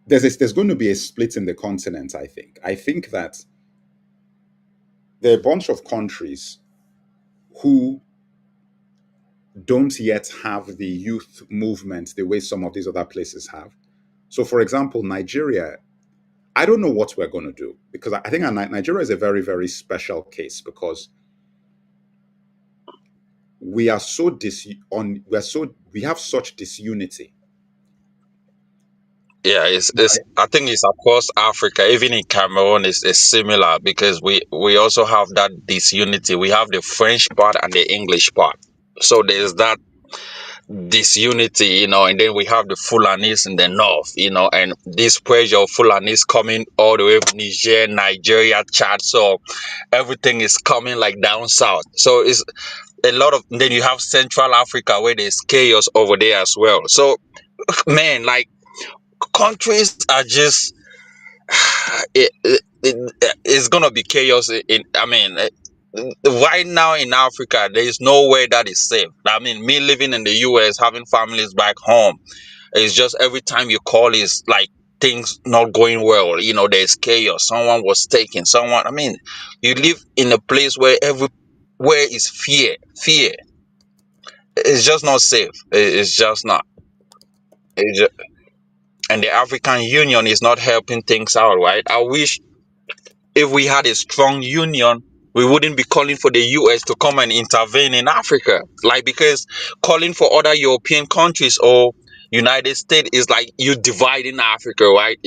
there's going to be a split in the continent, I think. I think that there are a bunch of countries who don't yet have the youth movement the way some of these other places have. So, for example, Nigeria, I don't know what we're going to do because I think Nigeria is a very, very special case because we are so we have such disunity. Yeah, it's I think it's across Africa, even in Cameroon is similar because we also have that disunity. We have the French part and the English part. So there's that disunity, and then we have the Fulanis in the north, and this pressure of Fulanis coming all the way from Niger, Nigeria, Chad. So everything is coming like down south. So it's a lot of, then you have Central Africa where there's chaos over there as well. So man, like countries are just it's gonna be chaos I mean, right now in Africa there is nowhere that is safe. I mean, me living in the US, having families back home, it's just every time you call is like things not going well. There's chaos, someone was taken, someone, I mean, you live in a place where everywhere is fear. It's just not safe. It's just not. It's just, and the African Union is not helping things out, right? I wish if we had a strong union, we wouldn't be calling for the US to come and intervene in Africa. Like, because calling for other European countries or United States is like you dividing Africa, right?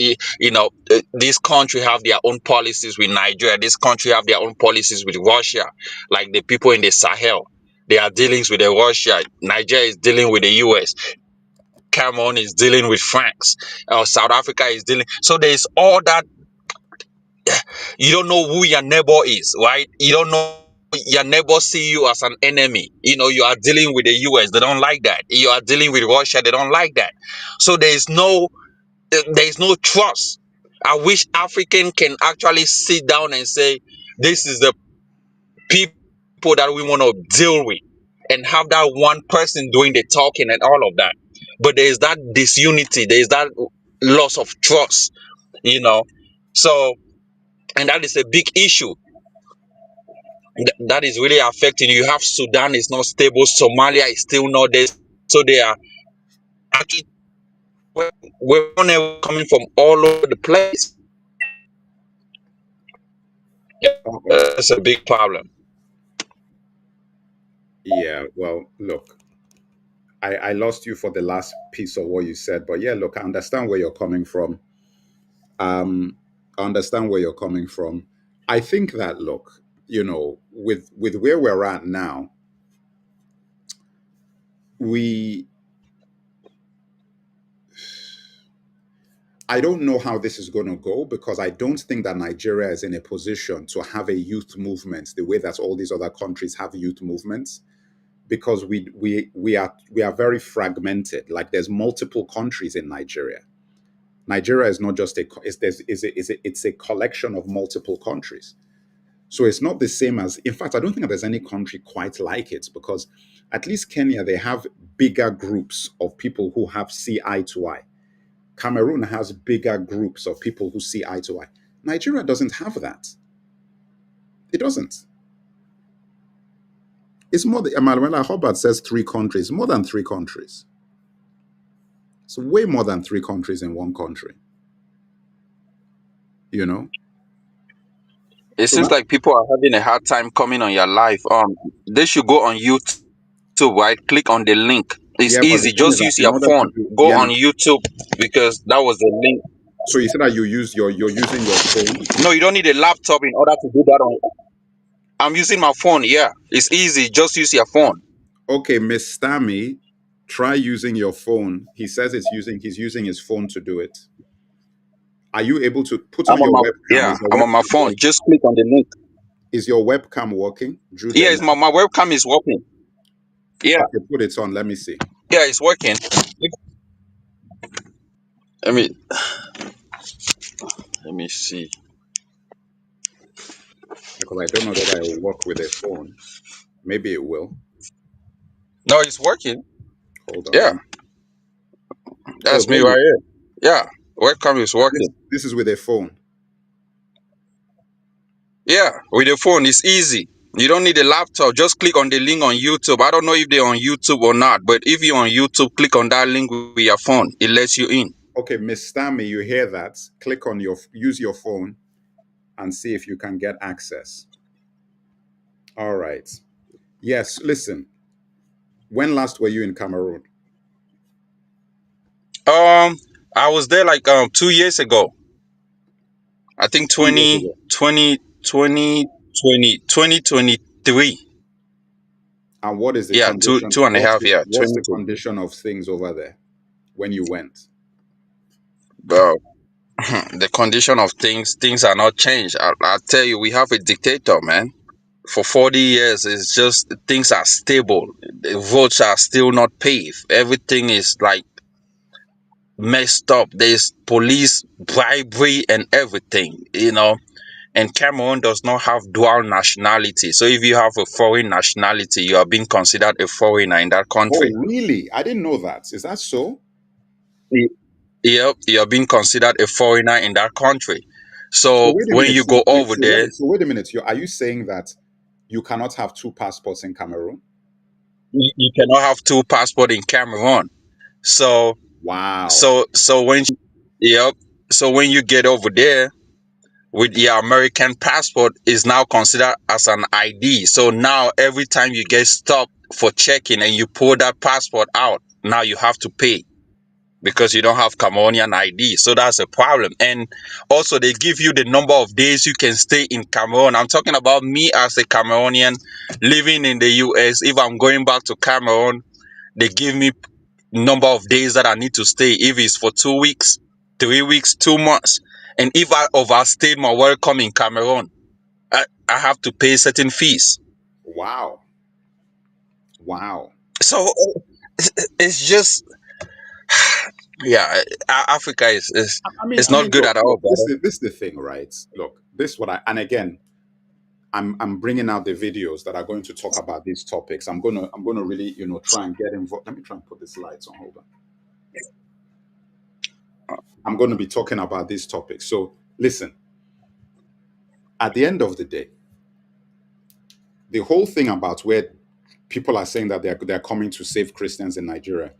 This country have their own policies with Nigeria. This country have their own policies with Russia. Like the people in the Sahel, they are dealing with the Russia. Nigeria is dealing with the US. Cameroon is dealing with France. South Africa is dealing. So there is all that. You don't know who your neighbor is, right? You don't know, your neighbor see you as an enemy. You are dealing with the US, they don't like that. You are dealing with Russia, they don't like that. So there is no trust. I wish African can actually sit down and say, this is the people that we want to deal with, and have that one person doing the talking and all of that. But there is that disunity, there is that loss of trust, you know. So, and that is a big issue that is really affecting. You have Sudan is not stable, Somalia is still not there. So they are actually we're coming from all over the place. Yeah, Okay. that's a big problem. Yeah. Well, look, I lost you for the last piece of what you said, but yeah, look, I understand where you're coming from. I understand where you're coming from. I think that, look, with where we're at now, we I don't know how this is going to go because I don't think that Nigeria is in a position to have a youth movement the way that all these other countries have youth movements because we are very fragmented. Like there's multiple countries in Nigeria. Nigeria is not just it's a collection of multiple countries. So it's not the same as, in fact, I don't think there's any country quite like it because at least Kenya, they have bigger groups of people who have see eye to eye. Cameroon has bigger groups of people who see eye to eye. Nigeria doesn't have that. It doesn't. It's more than Emmanuel Hobart says 3 countries, more than 3 countries. It's way more than 3 countries in one country, you know? It So seems that, like people are having a hard time coming on your live. They should go on YouTube, right? Click on the link. It's Yeah, but the easy. thing is Just that use in your order to phone. do, Go yeah. on YouTube because that was the link. So you said that you're using your phone. No, you don't need a laptop in order to do that. I'm using my phone. Yeah, it's easy. Just use your phone. Okay, Miss Stammy, try using your phone. He says he's using his phone to do it. Are you able to put I'm on on your my webcam? yeah. I'm on my phone. Just click on the link. Is your webcam working? Drew Yeah, Dena? my webcam is working. Yeah, Okay, put it on. Let me see. yeah, it's working. Let me let me see. Because I don't know that I will work with a phone. Maybe it will. No, it's working. Hold on. Yeah, Oh, that's there me you right go. here. Yeah, webcam is This working. this is with a phone. Yeah, with the phone, it's easy. You don't need a laptop. Just click on the link on YouTube. I don't know if they're on YouTube or not, but if you're on YouTube, click on that link with your phone. It lets you in. Okay, Miss Stammy, you hear that? Click on use your phone and see if you can get access. All right. Yes, listen. When last were you in Cameroon? Um, I was there like 2 years ago. I think 2 years ago. 2023. And what is the Yeah, condition? two and a half. Yeah, What's the 22. condition of things over there when you went? Bro, the condition of things are not changed. I tell you, we have a dictator, man. For 40 years, it's just things are stable. The votes are still not paid. Everything is like messed up. There's police bribery and everything. And Cameroon does not have dual nationality. So if you have a foreign nationality, you are being considered a foreigner in that Oh, country. really? I didn't know that. Is that so? Ye- Yep, you're being considered a foreigner in that country. So So wait a when minute. you go over there, So wait a minute. Are you saying that you cannot have two passports in Cameroon? you cannot have two passports in Cameroon. So Wow. so yep. So when you get over there with your American passport is now considered as an ID. So now every time you get stopped for checking and you pull that passport out, now you have to pay because you don't have Cameroonian ID. So that's a problem. And also they give you the number of days you can stay in Cameroon. I'm talking about me as a Cameroonian living in the US. If I'm going back to Cameroon, they give me number of days that I need to stay. If it's for 2 weeks, 3 weeks, 2 months. And if I overstayed my welcome in Cameroon, I have to pay certain fees. Wow. Wow. So it's just, yeah, Africa is not good Look, at all, brother. this is the thing, right? Look, this is what and again, I'm bringing out the videos that are going to talk about these topics. I'm gonna really, try and get involved. Let me try and put this lights on. Hold on. I'm going to be talking about these topics. So listen, at the end of the day, the whole thing about where people are saying that they're coming to save Christians in Nigeria,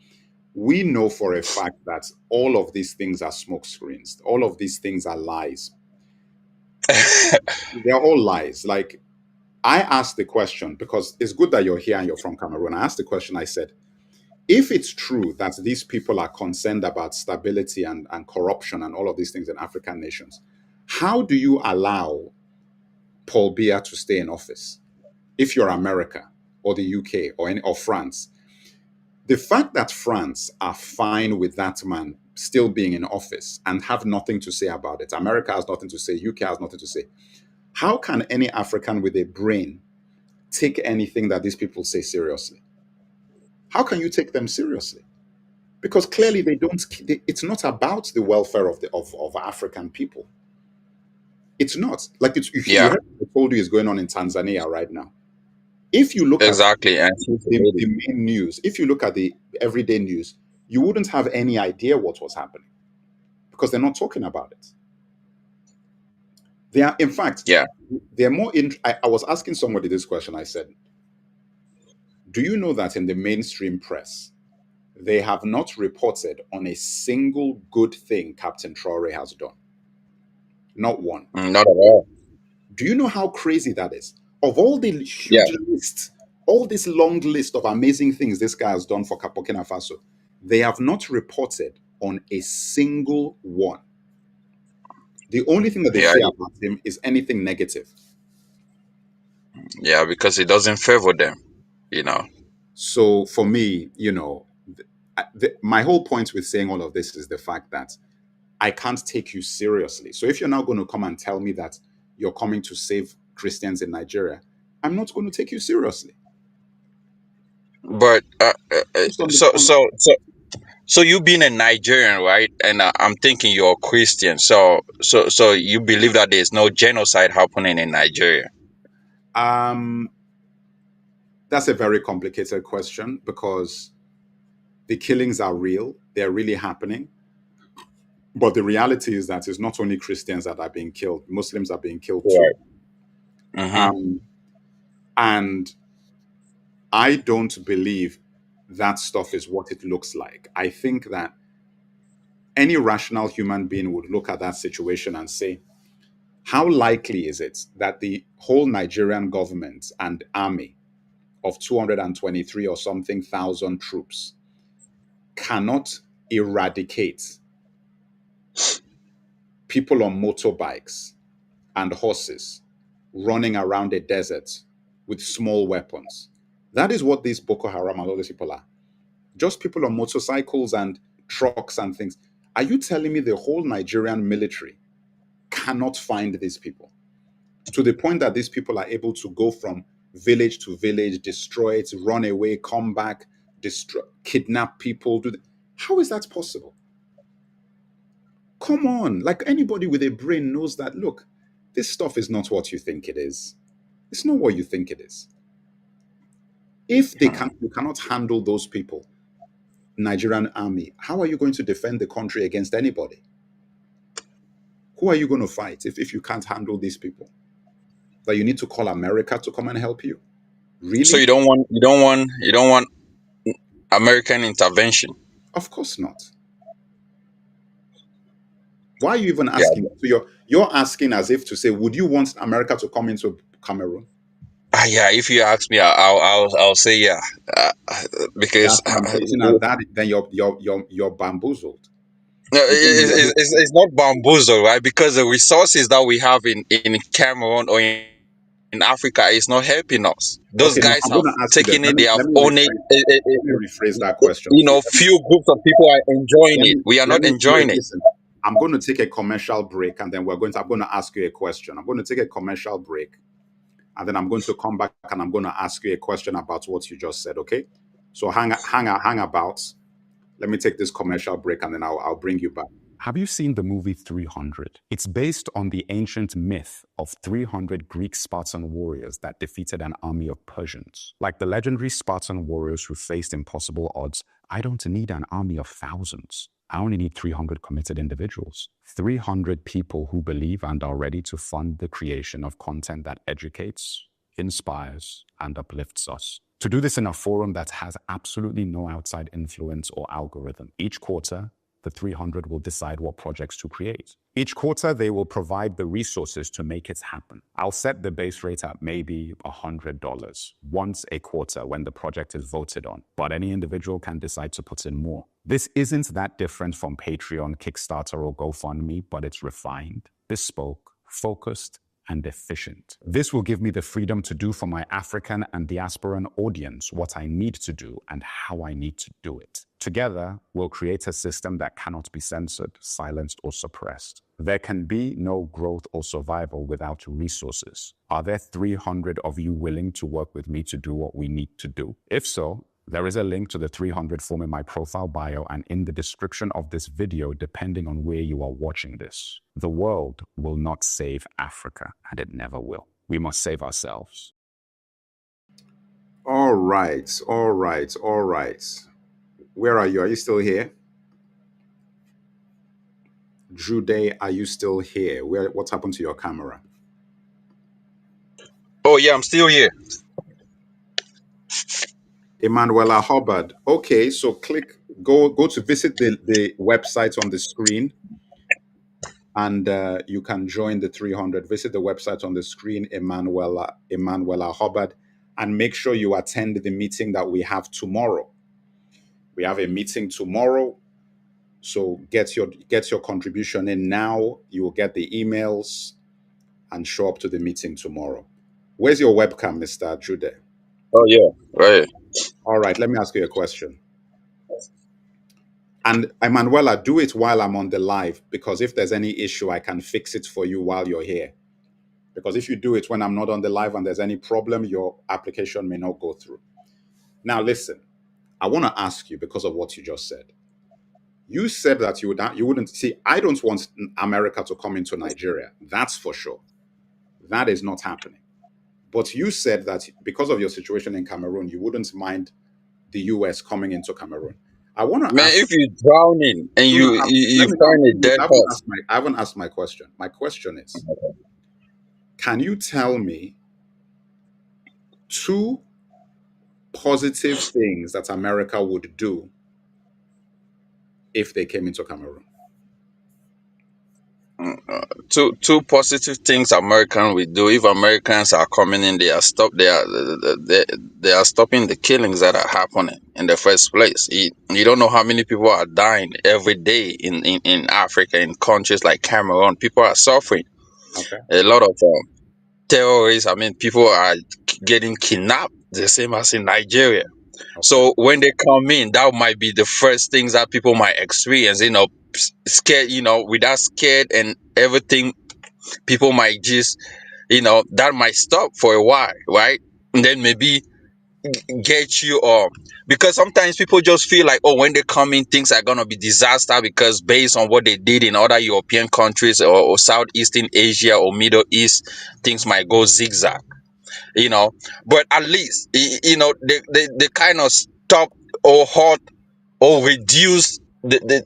we know for a fact that all of these things are smoke screens. All of these things are lies. They're all lies. Like, I asked the question because it's good that you're here and you're from Cameroon. I asked the question, I said, if it's true that these people are concerned about stability and corruption and all of these things in African nations, how do you allow Paul Biya to stay in office if you're America or the UK or France? The fact that France are fine with that man still being in office and have nothing to say about it, America has nothing to say, UK has nothing to say. How can any African with a brain take anything that these people say seriously? How can you take them seriously? Because clearly they don't. It's not about the welfare of African people. It's not like you Yeah, heard what I told you is going on in Tanzania right now. If you look at exactly. And she's a the lady. main news, if you look at the everyday news, you wouldn't have any idea what was happening because they're not talking about it. They are, in fact, Yeah. they're more. I was asking somebody this question. I said, "Do you know that in the mainstream press, they have not reported on a single good thing Captain Traore has done? Not one. Not at all. Do you know how crazy that is? Of all the Yeah. huge list All this long list of amazing things this guy has done for Burkina Faso, they have not reported on a single one. The only thing that they Yeah, say about him is anything negative. yeah, because it doesn't favor them, you know. So for me, my whole point with saying all of this is the fact that I can't take you seriously. So if you're now going to come and tell me that you're coming to save Christians in Nigeria, I'm not going to take you seriously. But Just on the, so on, so so so you being a Nigerian, right? And I'm thinking you're a Christian. So you believe that there's no genocide happening in Nigeria? um, that's a very complicated question because the killings are real. They're really happening. But the reality is that it's not only Christians that are being killed, Muslims are being killed too. Right. Mm-hmm. Um, and I don't believe that stuff is what it looks like. I think that any rational human being would look at that situation and say, how likely is it that the whole Nigerian government and army of 223 or something thousand troops cannot eradicate people on motorbikes and horses running around a desert with small weapons? That is what these Boko Haram and all these people are. Just people on motorcycles and trucks and things. Are you telling me the whole Nigerian military cannot find these people to the point that these people are able to go from village to village, destroy it, run away, come back, destroy, kidnap people? How is that possible? Come on, like anybody with a brain knows that, look, this stuff is not what you think it is. It's not what you think it is. If you cannot handle those people, Nigerian army, how are you going to defend the country against anybody? Who are you going to fight if you can't handle these people? That you need to call America to come and help you? So Really? you don't want American intervention. Of course not. Why are you even Yeah. asking? So you're asking as if to say, would you want America to come into Cameroon? Yeah, if you ask me, I'll say yeah, because That's what I'm saying. You know, that then you're bamboozled. You don't know what it's not bamboozle, right? Because the resources that we have in Cameroon or in Africa is not helping us. Those Okay, now guys I'm have going to ask you this. taken it. They have owned it. Let me rephrase that question for you. Few groups of people are enjoying it. We are Let not me enjoying it. listen. I'm going to take a commercial break, and then I'm going to ask you a question. I'm going to take a commercial break, and then I'm going to come back and I'm going to ask you a question about what you just said. Okay? So hang about. Let me take this commercial break, and then I'll bring you back. Have you seen the movie 300? It's based on the ancient myth of 300 Greek Spartan warriors that defeated an army of Persians. Like the legendary Spartan warriors who faced impossible odds, I don't need an army of thousands. I only need 300 committed individuals. 300 people who believe and are ready to fund the creation of content that educates, inspires, and uplifts us. To do this in a forum that has absolutely no outside influence or algorithm. Each quarter, the 300 will decide what projects to create. Each quarter, they will provide the resources to make it happen. I'll set the base rate at maybe $100 once a quarter when the project is voted on, but any individual can decide to put in more. This isn't that different from Patreon, Kickstarter, or GoFundMe, but it's refined, bespoke, focused, and efficient. This will give me the freedom to do for my African and diasporan audience what I need to do and how I need to do it. Together, we'll create a system that cannot be censored, silenced, or suppressed. There can be no growth or survival without resources. Are there 300 of you willing to work with me to do what we need to do? If so, there is a link to the 300 form in my profile bio and in the description of this video, depending on where you are watching this. The world will not save Africa, and it never will. We must save ourselves. All right, all right, all right. Where are you? Are you still here? Jude, are you still here? What happened to your camera? Oh yeah, I'm still here. Emanuela Hubbard. Okay, so go to visit the website on the screen, and you can join the 300. Visit the website on the screen, Emanuela Hubbard, and make sure you attend the meeting that we have tomorrow. We have a meeting tomorrow. So get your contribution in now. You will get the emails and show up to the meeting tomorrow. Where's your webcam, Mr. Jude? Oh yeah, right. All right, let me ask you a question. And Emanuela, do it while I'm on the live, because if there's any issue, I can fix it for you while you're here. Because if you do it when I'm not on the live and there's any problem, your application may not go through. Now, listen, I want to ask you because of what you just said. You said that you wouldn't see. I don't want America to come into Nigeria. That's for sure. That is not happening. But you said that because of your situation in Cameroon, you wouldn't mind the US coming into Cameroon. I want to Man, ask. if you're drowning and No, no, you let me find a know. dead horse, I haven't asked my question. My question is, can you tell me two positive things that America would do if they came into Cameroon? two positive things American will do if Americans are coming in. They are stopping the killings that are happening in the first place. You don't know how many people are dying every day in Africa, in countries like Cameroon. People are suffering. Okay. A lot of terrorists. I mean, people are getting kidnapped, the same as in Nigeria. Okay. So when they come in, that might be the first things that people might experience. Scared. With that scared and everything, people might just, that might stop for a while, right? And then maybe get you, or because sometimes people just feel like, oh, when they come in, things are gonna be disaster because based on what they did in other European countries, or Southeastern Asia or Middle East, things might go zigzag, you know. But at least, they kind of stop or halt or reduce the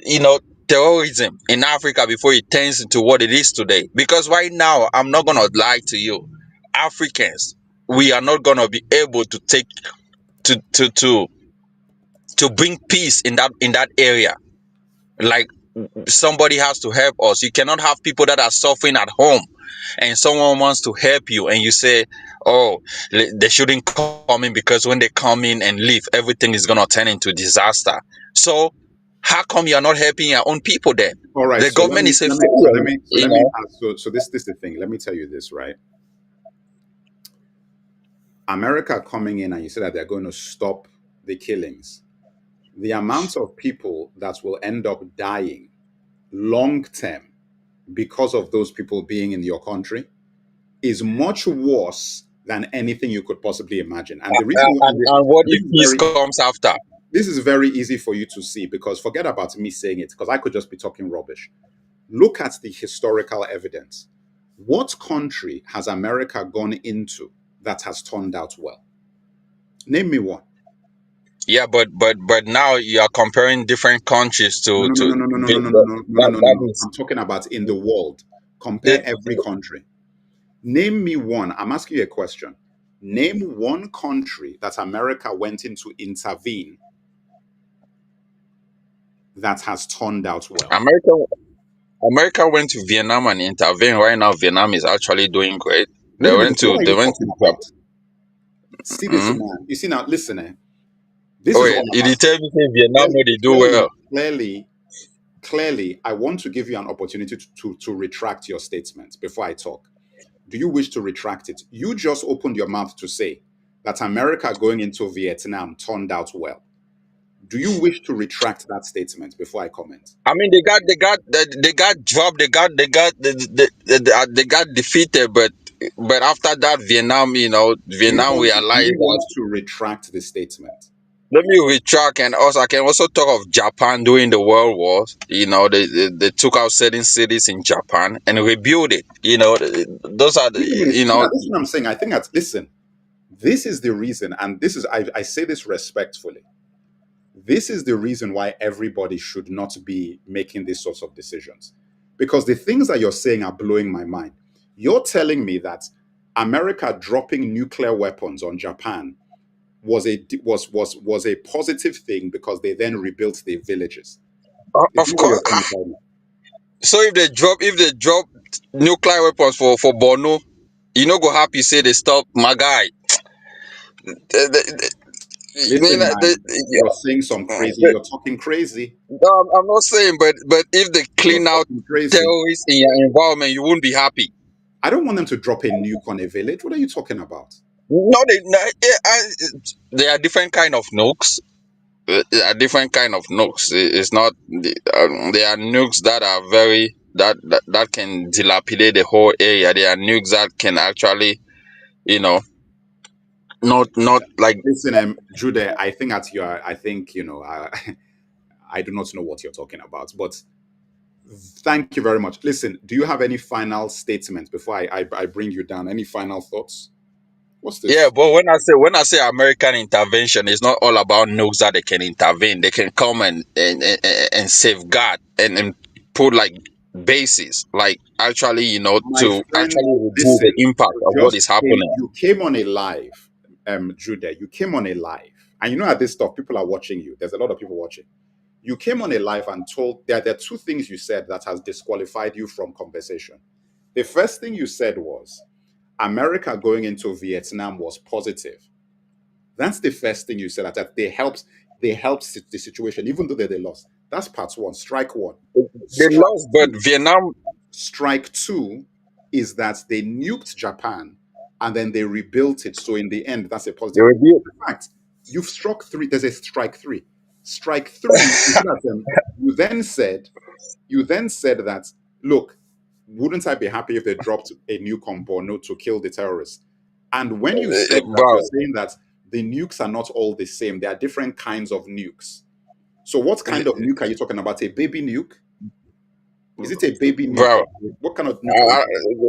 you know terrorism in Africa before it turns into what it is today. Because right now, I'm not gonna lie to you, Africans, we are not gonna be able to take to to to to bring peace in that area. Like, somebody has to help us. You cannot have people that are suffering at home and someone wants to help you and you say, oh, they shouldn't come in because when they come in and leave, everything is going to turn into disaster. So how come you're not helping your own people then? All right. The So let government me is a let me so let failure, me so you let me know. ask, so this is the thing. Let me tell you this, right? America coming in and you say that they're going to stop the killings. The amount of people that will end up dying long term because of those people being in your country is much worse than anything you could possibly imagine. And the reason And what this if is peace very comes after? this is very easy for you to see, because forget about me saying it, because I could just be talking rubbish. Look at the historical evidence. What country has America gone into that has turned out well? Name me one. Yeah, but now you are comparing different countries No, to no, no, to no, no, no, no, that no, no, no, no, no, no, no, that no. is I'm talking about in the world. Compare it. every country. Name me one. I'm asking you a question. Name one country that America went in to intervene that has turned out well. America went to Vietnam and intervened. Right now, Vietnam is actually doing great. Wait They a minute. went What to are they you went talking to about? See this mm man. You see now, listen, this Oh is yeah, all I'm it asking. tell me say Vietnam Clearly, no they do clearly, well. clearly, clearly, I want to give you an opportunity to retract your statement before I talk. Do you wish to retract it? You just opened your mouth to say that America going into Vietnam turned out well. Do you wish to retract that statement before I comment? I mean, they got dropped. They got defeated. But after that, Vietnam, Vietnam Do realized you that. want to retract the statement? Let me retract, and also I can also talk of Japan during the World Wars. They took out certain cities in Japan and rebuilt it. Those are the Wait a minute. you See, now, know this is what I'm saying. I think that's, listen, this is the reason, and this is, I say this respectfully. This is the reason why everybody should not be making these sorts of decisions. Because the things that you're saying are blowing my mind. You're telling me that America dropping nuclear weapons on Japan was a positive thing because they then rebuilt the villages. Is of that what you're course. trying to tell me? So if they drop nuclear weapons for Borno, you know go happy say they stop my guy. Listen, man, you're saying some crazy. You're talking crazy. No, I'm not saying, but if they You're clean out talking crazy. terrorists in your environment, you won't be happy. I don't want them to drop a nuke on a village. What are you talking about? No, there are different kind of nukes. There are different kind of nukes. It's not. There are nukes that are that can dilapidate the whole area. There are nukes that can actually, you know, not like. Listen, Jude, I think at your, I think I do not know what you're talking about, but thank you very much. Listen, do you have any final statements before I bring you down? Any final thoughts? What's Yeah, this? but when I say American intervention, it's not all about nukes that they can intervene. They can come and safeguard and put like bases, like actually, My to friend, actually reduce the listen, impact of what is happening. you came on a live, Jude, you came on a live. And you know at this stuff, people are watching you. There's a lot of people watching. You came on a live and told there are two things you said that has disqualified you from conversation. The first thing you said was America going into Vietnam was positive. That's the first thing you said, that they helped the situation, even though they lost. That's part one, strike one. They Strike lost, but two, Vietnam, strike two is that they nuked Japan and then they rebuilt it. So in the end, that's a they positive. rebuilt. In fact, you've struck three. There's a strike three. Strike three is that you then said that, look, wouldn't I be happy if they dropped a nuke on Borno to kill the terrorists? And when you said that, you're Bro, saying that the nukes are not all the same. There are different kinds of nukes. So what kind of nuke are you talking about? A baby nuke? Is it a baby nuke? bro, What kind of nuke are we talking about?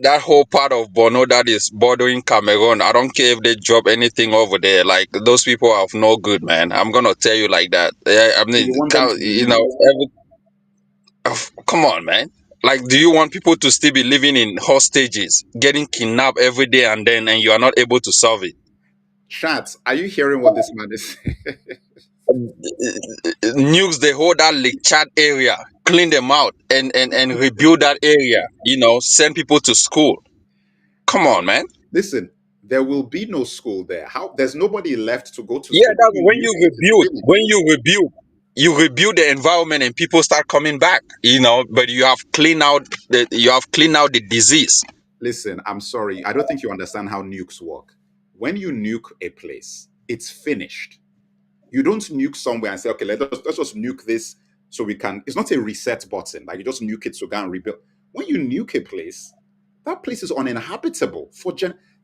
that whole part of Borno that is bordering Cameroon, I don't care if they drop anything over there. Like those people are no good, man. I'm gonna tell you like that. Yeah, I So mean, you want them to be nuked? come on, man. Like, do you want people to still be living in hostages, getting kidnapped every day, and you are not able to solve it? Chat, are you hearing what this man is saying? Nukes the whole that Lake Chad area, clean them out, and rebuild that area. Send people to school. Come on, man. Listen, there will be no school there. How there's nobody left to go to Yeah, school. that's You when nuke you it, it's rebuild. finished. When you rebuild the environment and people start coming back. But you have cleaned out the disease. Listen, I'm sorry. I don't think you understand how nukes work. When you nuke a place, it's finished. You don't nuke somewhere and say, okay, let's just nuke this so we can. It's not a reset button. Like you just nuke it to go and rebuild. When you nuke a place, that place is uninhabitable for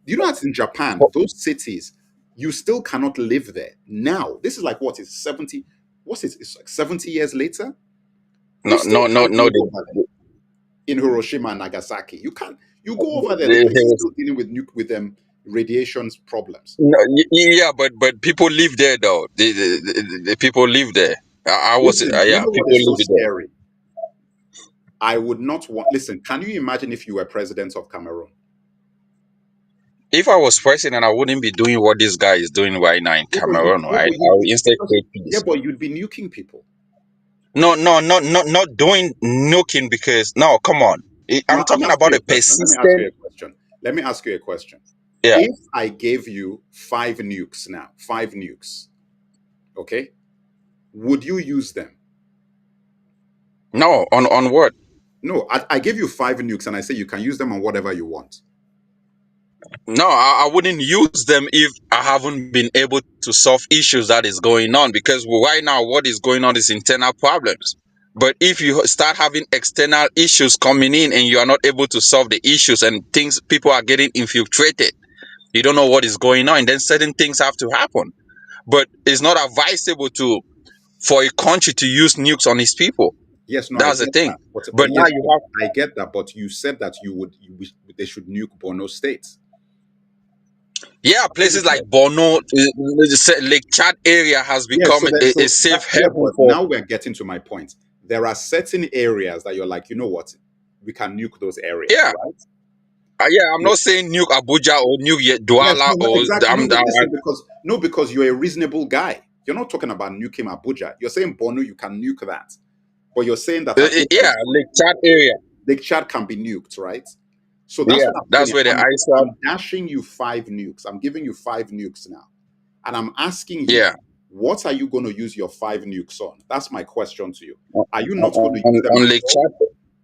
you know that's in Japan, those cities, you still cannot live there. Now, this is like what is 70, what's it? It's like 70 years later. You No, still no, no, can't no. live over there in Hiroshima and Nagasaki. You can't. You go over there, the place is still dealing with with them radiation problems. No, yeah, but people live there though. The people live there. I was Listen, do you yeah, know what people is so live there. scary? I would not want. Listen, can you imagine if you were president of Cameroon? If I was president, I wouldn't be doing what this guy is doing right now in Cameroon, right? I would instead create Yeah, peace. but you'd be nuking people. No, no, not doing nuking because no, come on. No, I'm I'm talking asking about you a a question. Let me ask you persistent. a question. Let me ask you a question. Yeah. If I gave you five nukes now, five nukes, okay, would you use them? No, on what? No, I give you five nukes and I say you can use them on whatever you want. No, I wouldn't use them if I haven't been able to solve issues that is going on because right now what is going on is internal problems. But if you start having external issues coming in and you are not able to solve the issues and things people are getting infiltrated, you don't know what is going on, then certain things have to happen. But it's not advisable to for a country to use nukes on its people. Yes, no, I That's the get thing. that. But But now yes, you but have I get that. But you said that they should nuke Borno State. yeah, That's what you places like said. Borno, Lake Chad area has Yes, become a safe yeah, haven but for. now we're getting to my point. There are certain areas that you're like, you know what, we can nuke those areas, Yeah, right? yeah. I'm Yes, not saying nuke Abuja or nuke yes, Douala no, no, or exactly. No, but listen, because you're a reasonable guy. You're not talking about nuking Abuja. You're saying Borno, you can nuke that, but you're saying that Abuja, yeah, Lake Chad area. Lake Chad can be nuked, right? So that's Yeah, what I'm that's saying. where the ISWAP. I'm dashing you 5 nukes. I'm giving you 5 nukes now. And I'm asking you, Yeah, what are you going to use your 5 nukes on? That's my question to you. on, Are you not going to use on, them on at Lake all? Chad.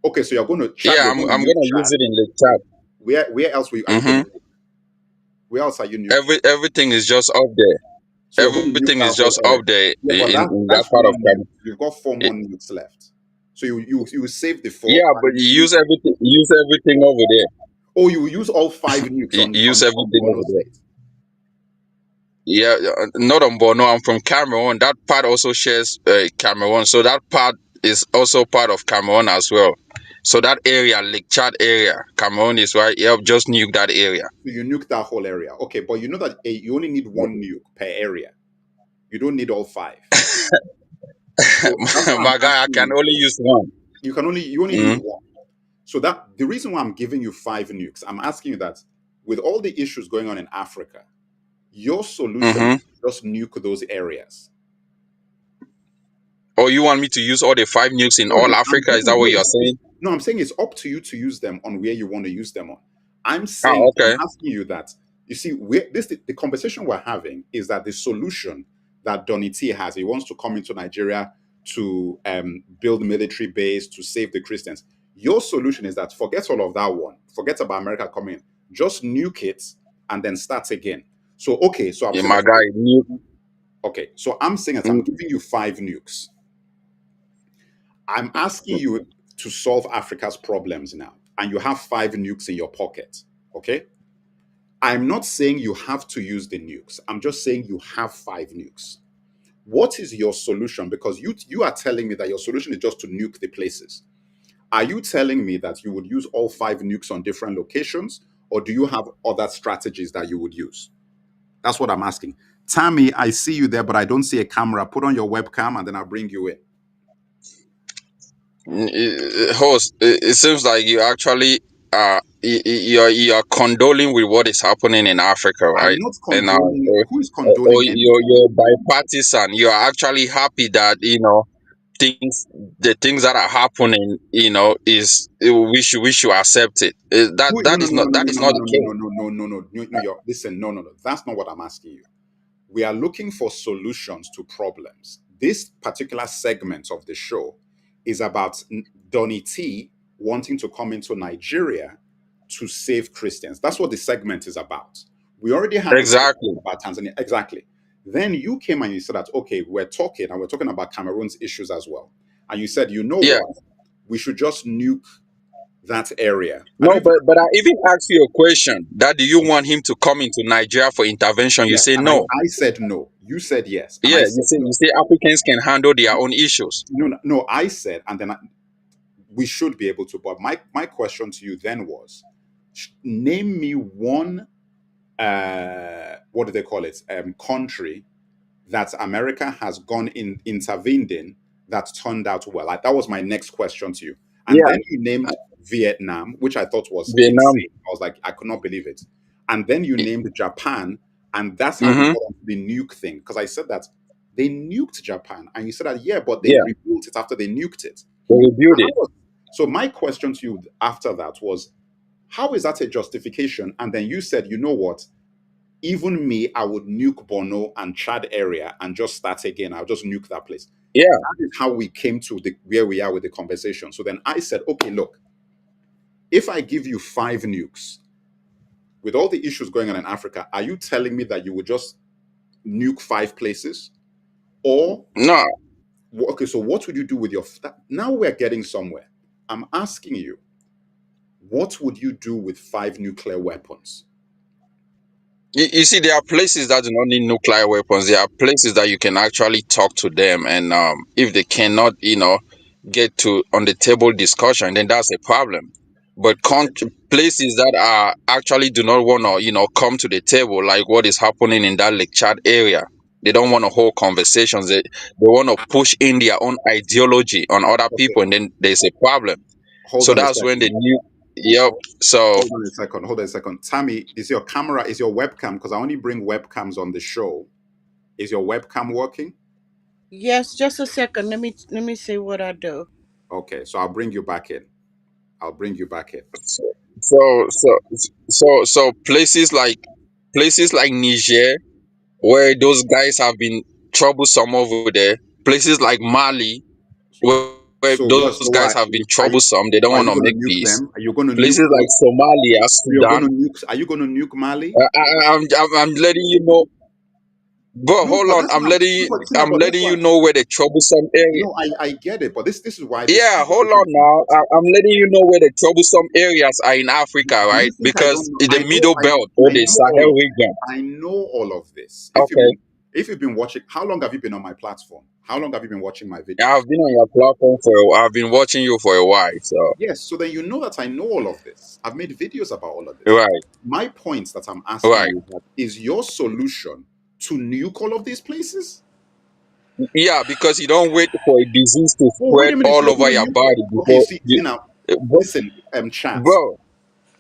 Okay, so you're going to Chad, Yeah, you're I'm going to I'm nuke gonna use Chad. it in Lake Chad. Where else are you going to Mm-hmm. nuke? Where else are you nuking? Everything is just up there. So you're going to nuke Everything is that whole just area. up there Yeah, but in that that's part of one nuke. Cameroon. You've got 4 more nukes left. So you save the 4 Yeah, but and you use everything. You use everything over there. you will use all 5 nukes You use on everything Borno over there. State. Yeah, not on Borno. I'm from Cameroon. That part also shares Cameroon, so that part is also part of Cameroon as well. So that area, Lake Chad area, Cameroon is right. Yeah, just nuke that area. So you nuke that whole area. Okay, but you know that you only need 1 nuke per area. You don't need all 5. So that's why I'm My guy, I asking can you. only use one. You only need Mm-hmm. 1. So that the reason why I'm giving you 5 nukes, I'm asking you that with all the issues going on in Africa, your solution Mm-hmm. is just nuke those areas. Or you want me to use all the 5 nukes in all No, I'm Africa? Is that saying what no. you're saying? No, I'm saying it's up to you to use them on where you want to use them on. Ah, I'm okay. asking you that. You see, the conversation we're having is that the solution that Donity has, he wants to come into Nigeria to build military base to save the Christians. Your solution is that forget all of that one. Forget about America coming in. Just nuke it and then start again. So okay, so I'm Yeah, saying my that guy, nuke. okay, so I'm saying that I'm giving you 5 nukes. I'm asking you to solve Africa's problems now, and you have 5 nukes in your pocket. Okay. I'm not saying you have to use the nukes. I'm just saying you have 5 nukes. What is your solution? Because you are telling me that your solution is just to nuke the places. Are you telling me that you would use all 5 nukes on different locations, or do you have other strategies that you would use? That's what I'm asking. Tammy, I see you there, but I don't see a camera. Put on your webcam and then I'll bring you in. Host, it seems like you actually you're condoling with what is happening in Africa, I'm right? not And condoning. Who is or condoling anything? you're bipartisan. You're actually happy that things the things that are happening, is we should accept it. That No, that no, is no, not no, that no, is no, not no, the no, case. no, no, no, no, no, no, no. Listen, no, no, no. That's not what I'm asking you. We are looking for solutions to problems. This particular segment of the show is about Donny T wanting to come into Nigeria to save Christians. That's what the segment is about. We already had the segment Exactly. about Tanzania. Exactly. Then you came and you said that, okay, we're talking about Cameroon's issues as well. And you said, you know Yeah. what? We should just nuke that area. I don't No, even but I even asked you a question that do you want him to come into Nigeria for intervention? You yes, say and no. I said no. You said yes, and Yeah, I you said say no. you say Africans can handle their own issues. No, no, no. I said, and then we should be able to. But my question to you then was, name me one. What do they call it? Country that America has gone intervened in that turned out well. Like, that was my next question to you. And Yeah, then you named Vietnam, which I thought was Vietnam. insane. I was like, I could not believe it. And then you named Japan, and that's how we Mm-hmm. got onto the nuke thing. Because I said that they nuked Japan, and you said that yeah, but they Yeah, rebuilt it after they nuked it. they rebuild And it. so my question to you after that was, how is that a justification? And then you said, you know what? Even me, I would nuke Borno and Chad area and just start again. I'll just nuke that place. Yeah. That is how we came to where we are with the conversation. So then I said, okay, look, if I give you 5 nukes with all the issues going on in Africa, are you telling me that you would just nuke 5 places? Or, No. okay, so what would you do with your, now we're getting somewhere. I'm asking you, what would you do with 5 nuclear weapons? You see, there are places that do not need nuclear weapons. There are places that you can actually talk to them, and if they cannot, get to on the table discussion, then that's a problem. But places that are actually do not want to, come to the table, like what is happening in that Lake Chad area, they don't want to hold conversations. They want to push in their own ideology on other Okay, people, and then there's a problem. hold So on a that's when the second. new, yep. So Hold on a second. Hold on a second. Tammy, is your webcam? Because I only bring webcams on the show. Is your webcam working? Yes, just a second. Let me see what I do. Okay, so I'll bring you back in. I'll bring you back in. So places like Niger, where those guys have been troublesome over there. Places like Mali, where those So guys what? have So been what? troublesome. They don't want to Are make you going to peace. nuke them? Are you going to Places nuke? like Somalia, You're going Sudan. to nuke? Are you going to nuke Mali? I'm letting you know, bro. No, Hold but on. that's not. No, but Tina, I'm but that's letting you why. know where the troublesome area. No, I get it, but this is why this Yeah, hold conversation on is now. important. I'm letting you know where the troublesome areas are in Africa, Do you right? think I Because don't know? in the middle belt or I the know all Sahel of this. region. I know all of this. Okay. If you've been watching, how long have you been on my platform? How long have you been watching my videos? I've been on your platform I've been watching you for a while. So, Yes, so then you know that I know all of this. I've made videos about all of this. right, My point that I'm asking right. you is that is your solution to nuke all of these places? Yeah, because you don't wait for a disease to Oh, wait spread a minute. all You're over going to your nuke. body Okay, before see you, now. bro, Listen, chat. bro,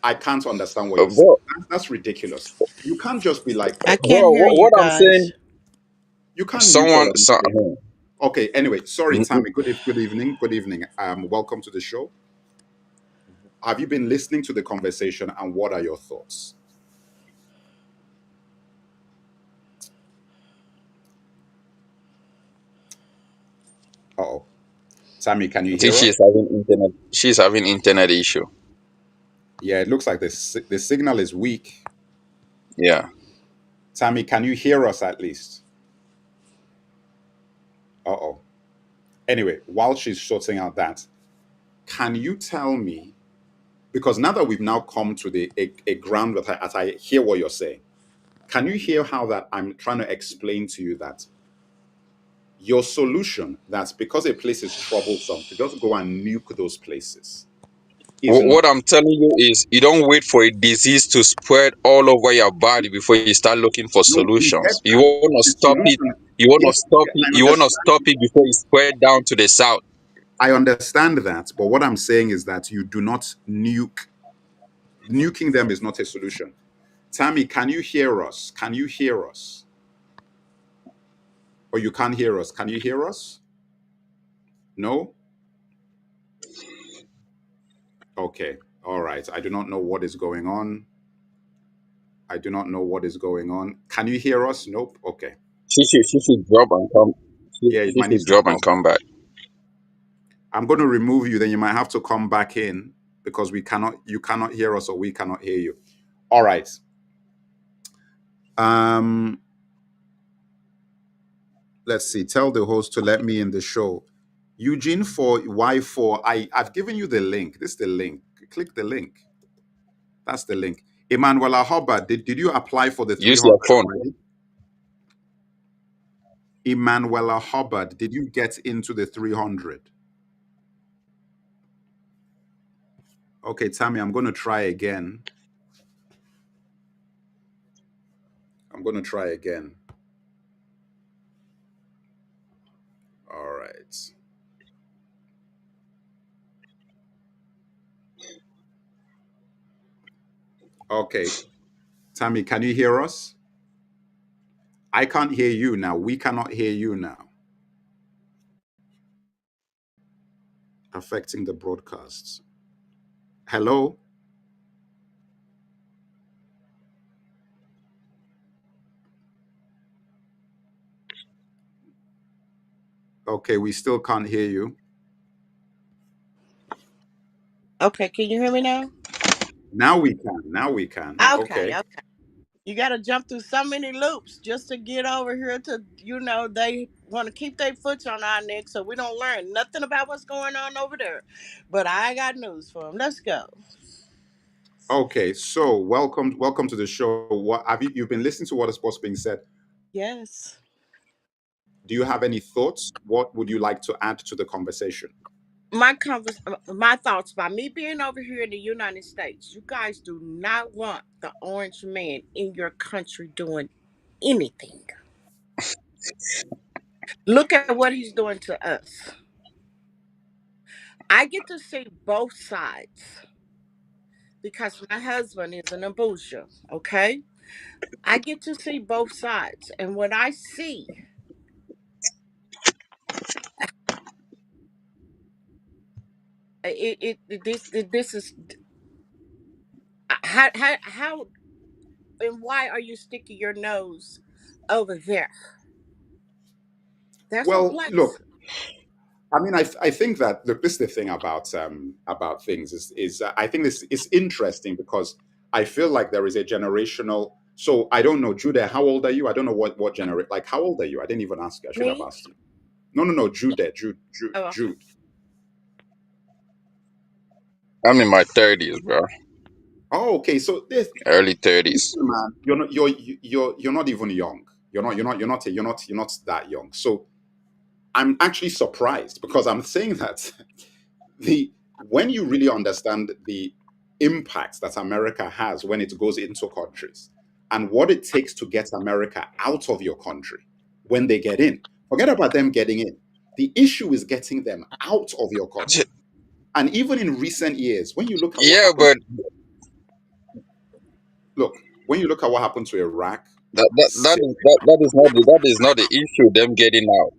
I can't understand what you're saying. bro, That's ridiculous. You can't just be like, I okay, can't hear you what I'm saying, guys. you can't nuke all someone, of these places. Okay, anyway, sorry, Tammy. Good evening. Good evening. Welcome to the show. Have you been listening to the conversation and what are your thoughts? Oh, Tammy, can you I think hear us? she's having internet issue. Yeah, it looks like the signal is weak. Yeah. Tammy, can you hear us at least? Oh. Anyway, while she's sorting out that, can you tell me, because now that we've now come to a ground that as I hear what you're saying, can you hear how that I'm trying to explain to you that your solution, that's because a place is troublesome, to just go and nuke those places, is not. What I'm telling you is you don't wait for a disease to spread all over your body before you start looking for No, we get solutions. You that. want to The stop it. solution, You want to yes, stop yeah, it. I You want to stop understand. it before it spread down to the south. I understand that, but what I'm saying is that you do not nuke. Nuking them is not a solution. Tammy, can you hear us? Can you hear us? Or you can't hear us? Can you hear us? No? Okay. All right. I do not know what is going on. I do not know what is going on. Can you hear us? Nope. Okay. She should drop and come. Yeah, you She might need should to drop and come. come back. I'm going to remove you. Then you might have to come back in because you cannot hear us or we cannot hear you. All right. Um, let's see. Tell the host to let me in the show. Eugene for Y4. I've given you the link. This is the link. Click the link. That's the link. Emanuela Hubbard, did you apply for the Use 300 your phone. already? Emanuela Hubbard, did you get into the 300? Okay, Tammy, I'm going to try again. I'm going to try again. All right. Okay. Tammy, can you hear us? I can't hear you now. We cannot hear you now. Affecting the broadcasts. Hello? Okay, we still can't hear you. Okay, can you hear me now? Now we can. Now we can. Okay, Okay. okay. You got to jump through so many loops just to get over here to, they want to keep their foot on our neck so we don't learn nothing about what's going on over there. But I got news for them. Let's go. Okay. So welcome to the show. What have you've been listening to what's being said? Yes. Do you have any thoughts? What would you like to add to the conversation? My thoughts by me being over here in the United States. You guys do not want the orange man in your country doing anything. Look at what he's doing to us. I get to see both sides because my husband is an abuser, okay? I get to see both sides. And when I see this is how and why are you sticking your nose over there? That's a Well, place. look, I mean, I think that look, this is the thing about things is I think this is interesting because I feel like there is a generational. So I don't know, Judah, how old are you? I don't know what generation. Like, how old are you? I didn't even ask you. I should have Me? asked you. No, no, no, Judah, Oh, okay. Jude. I'm in my 30s, bro. Oh, okay. So this, Early 30s. listen, man, you're not even young. You're not that young. So I'm actually surprised because I'm saying that the when you really understand the impact that America has when it goes into countries and what it takes to get America out of your country when they get in. Forget about them getting in. The issue is getting them out of your country. And even in recent years, when you look at what Yeah, happened, but look, when you look at what happened to Iraq, Syria, that is not the issue. Them getting out.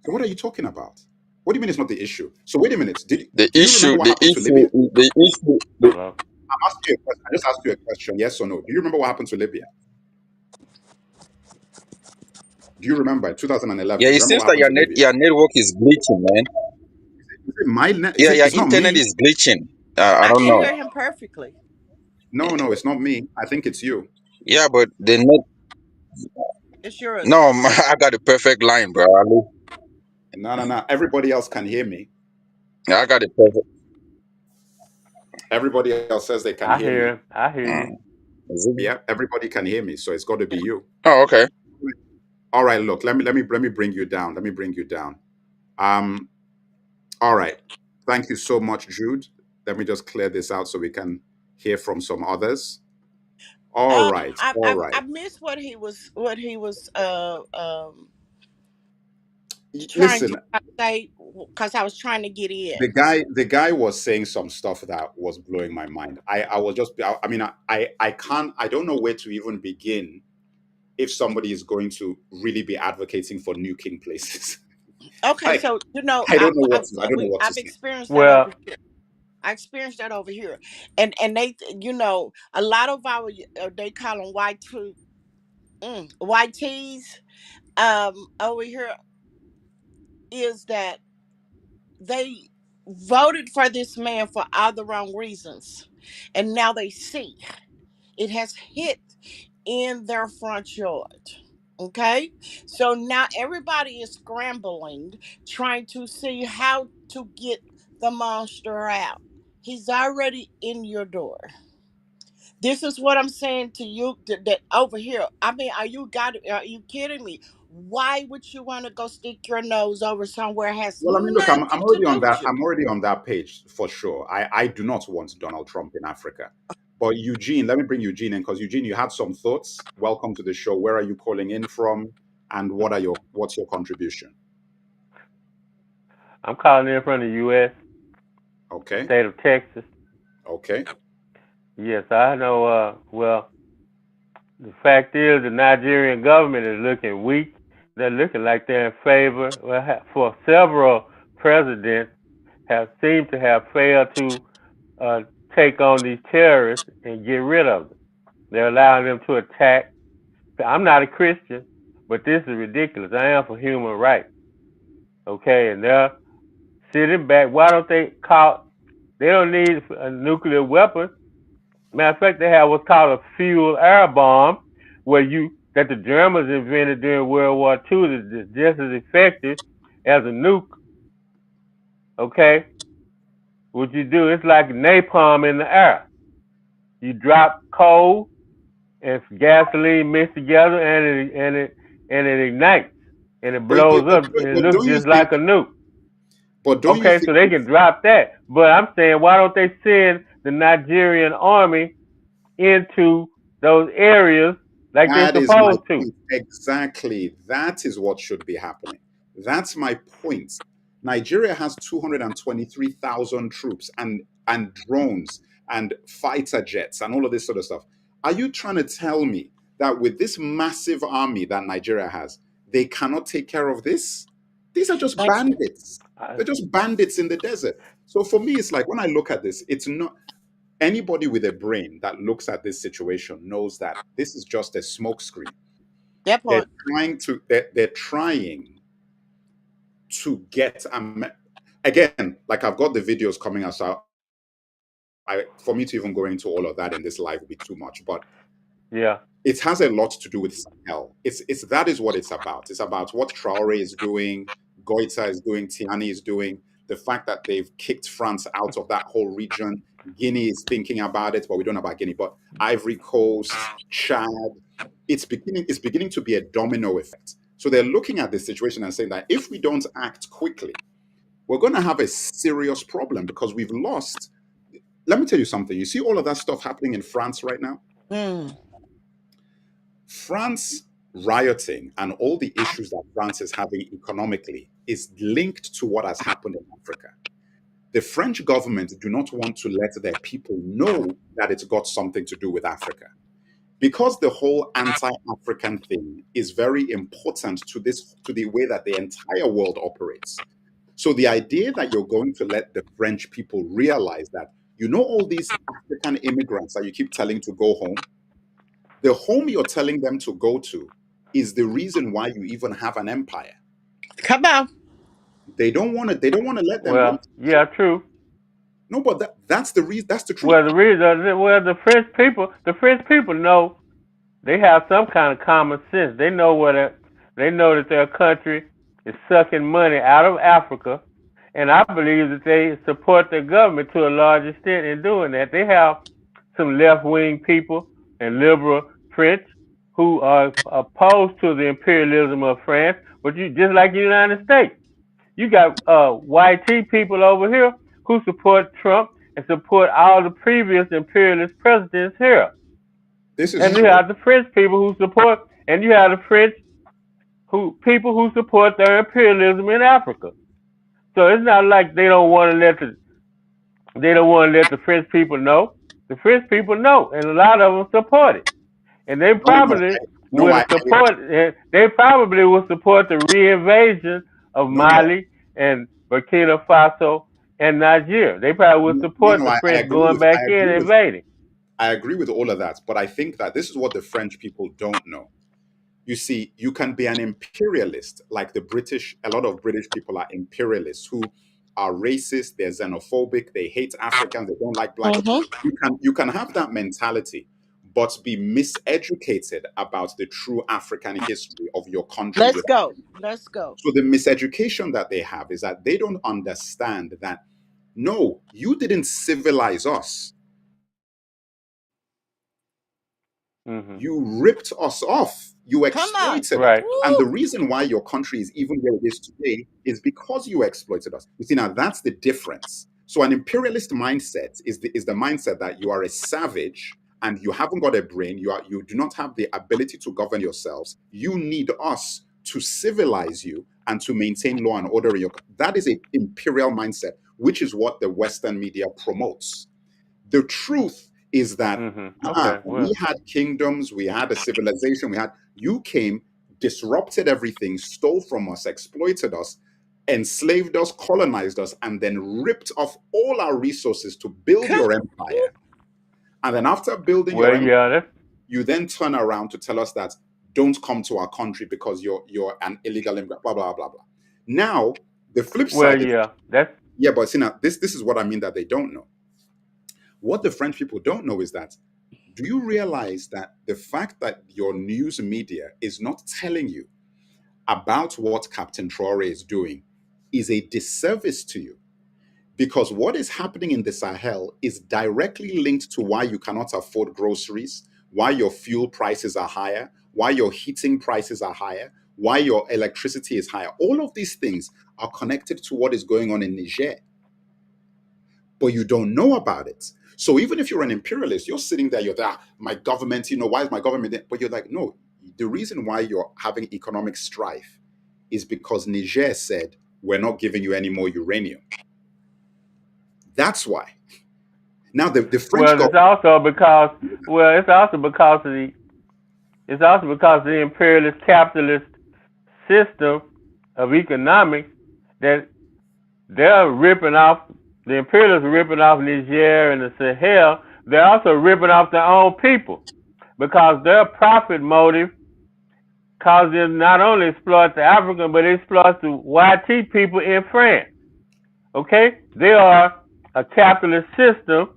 so what are you talking about? What do you mean it's not the issue? So wait a minute. The Do you remember issue, what the happened to issue, Libya? the issue. Hello. I'm asking you a question. I just asked you a question, yes or no. Do you remember what happened to Libya? Do you remember 2011? Yeah, Do you it remember seems what that happened to Libya? your network is glitching, man. Is it my net? Yeah, your It's not internet me. is glitching. I I don't can know. hear him perfectly. No, no, it's not me. I think it's you. Yeah, but the net. It's yours. No, I got a perfect line, bro. No, no, no. Everybody else can hear me. I got a perfect. Everybody else says they can I hear hear me. him. I hear Mm, you. is it? Yeah, everybody can hear me. So it's got to be you. Oh, okay. All right, look, let me bring you down. Let me bring you down. Um, all right. Thank you so much, Jude. Let me just clear this out so we can hear from some others. All right, all I right. missed what he was trying to Listen, say because I was trying to get in. the guy was saying some stuff that was blowing my mind. I was just I mean I can't I don't know where to even begin if somebody is going to really be advocating for nuking places. Okay, I so I don't know what to I've say. experienced that Well, over here. I experienced that over here, and they a lot of our they call them white tees over here is that they voted for this man for all the wrong reasons, and now they see it has hit in their front yard. Okay, so now everybody is scrambling, trying to see how to get the monster out. He's already in your door. This is what I'm saying to you that over here. I mean, are you kidding me? Why would you want to go stick your nose over somewhere that has Well, I mean, look, I'm nothing to already on do with that. you? I'm already on that page for sure. I do not want Donald Trump in Africa. But Eugene, let me bring Eugene in because Eugene, you had some thoughts. Welcome to the show. Where are you calling in from, and what's your contribution? I'm calling in from the U.S., Okay, state of Texas. okay. Yes, I know. Well, the fact is, the Nigerian government is looking weak. They're looking like they're in favor. Well, for several presidents have seemed to have failed to uh, take on these terrorists and get rid of them. They're allowing them to attack. I'm not a Christian, but this is ridiculous. I am for human rights. Okay, and they're sitting back. Why don't they call? They don't need a nuclear weapon. Matter of fact, they have what's called a fuel air bomb, where that the Germans invented during World War II that's just as effective as a nuke. Okay, what you do, it's like napalm in the air. You drop coal and gasoline mixed together, and it ignites and it blows up and it But looks don't you just think? like a nuke. But don't you Okay, think so they can drop that. But I'm saying, why don't they send the Nigerian army into those areas like they're that is my supposed to? point? Exactly. That is what should be happening. That's my point. Nigeria has 223,000 troops and drones and fighter jets and all of this sort of stuff. Are you trying to tell me that with this massive army that Nigeria has, they cannot take care of this? These are just Thank you. bandits. They're just bandits in the desert. So for me, it's like when I look at this, it's not anybody with a brain that looks at this situation knows that this is just a smokescreen. That They're part. they're trying to get again, like I've got the videos coming out. So for me to even go into all of that in this live would be too much. But Yeah. it has a lot to do with Sahel. It's that is what it's about. It's about what Traore is doing, Goita is doing, Tiani is doing, the fact that they've kicked France out of that whole region. Guinea is thinking about it, but we don't know about Guinea. But Ivory Coast, Chad, it's beginning to be a domino effect. So they're looking at this situation and saying that if we don't act quickly, we're going to have a serious problem because we've lost. Let me tell you something. You see all of that stuff happening in France right now? Mm. France rioting and all the issues that France is having economically is linked to what has happened in Africa. The French government do not want to let their people know that it's got something to do with Africa. Because the whole anti-African thing is very important to the way that the entire world operates. So the idea that you're going to let the French people realize that, all these African immigrants that you keep telling to go home, the home you're telling them to go to is the reason why you even have an empire. Come on. They don't want to. They don't want to let them Well, leave. yeah, true. No, but that's the reason. That's the truth. Well, the French people know they have some kind of common sense. They know they know that their country is sucking money out of Africa, and I believe that they support their government to a large extent in doing that. They have some left-wing people and liberal French who are opposed to the imperialism of France, but you just like the United States, you got YT people over here who support Trump and support all the previous imperialist presidents here. This is And you true. have the French people who support, and you have the French people who support their imperialism in Africa. So it's not like they don't want to let the French people know. The French people know, and a lot of them support it. And they No, no, probably no. would support. They probably would support the reinvasion of No, no, Mali and Burkina Faso and Nigeria. They probably would no, support no. the I French agree going with. back I in agree and with. invading. I agree with all of that. But I think that this is what the French people don't know. You see, you can be an imperialist, like the British. A lot of British people are imperialists who are racist. They're xenophobic. They hate Africans. They don't like black. Mm-hmm. You can have that mentality, but be miseducated about the true African history of your country. Let's go. Let's go. So the miseducation that they have is that they don't understand that no, you didn't civilize us. Mm-hmm. You ripped us off. You Come on. exploited us. Right. And the Woo. reason why your country is even where it is today is because you exploited us. You see, now that's the difference. So an imperialist mindset is the mindset that you are a savage and you haven't got a brain. You do not have the ability to govern yourselves. You need us to civilize you and to maintain law and order in your. That is an imperial mindset, which is what the Western media promotes. The truth is that Mm-hmm. Okay. we Well. had kingdoms, we had a civilization, you came, disrupted everything, stole from us, exploited us, enslaved us, colonized us, and then ripped off all our resources to build Come. your empire. And then after building your Well, empire, yeah. That's you then turn around to tell us that don't come to our country because you're an illegal immigrant, blah blah blah blah. Now the flip well, side is yeah. That's yeah, but see now this is what I mean that they don't know. What the French people don't know is that do you realize that the fact that your news media is not telling you about what Captain Traore is doing is a disservice to you? Because what is happening in the Sahel is directly linked to why you cannot afford groceries, why your fuel prices are higher, why your heating prices are higher, why your electricity is higher. All of these things are connected to what is going on in Niger, but you don't know about it. So even if you're an imperialist, you're sitting there, you're there, my government, why is my government there? But you're like, no, the reason why you're having economic strife is because Niger said, we're not giving you any more uranium. That's why. Now the French well. It's government, also because it's also because the imperialist capitalist system of economics that they're ripping off, the imperialists are ripping off Niger and the Sahel. They're also ripping off their own people because their profit motive causes them not only exploit the African, but exploit the YT people in France. Okay? They are a capitalist system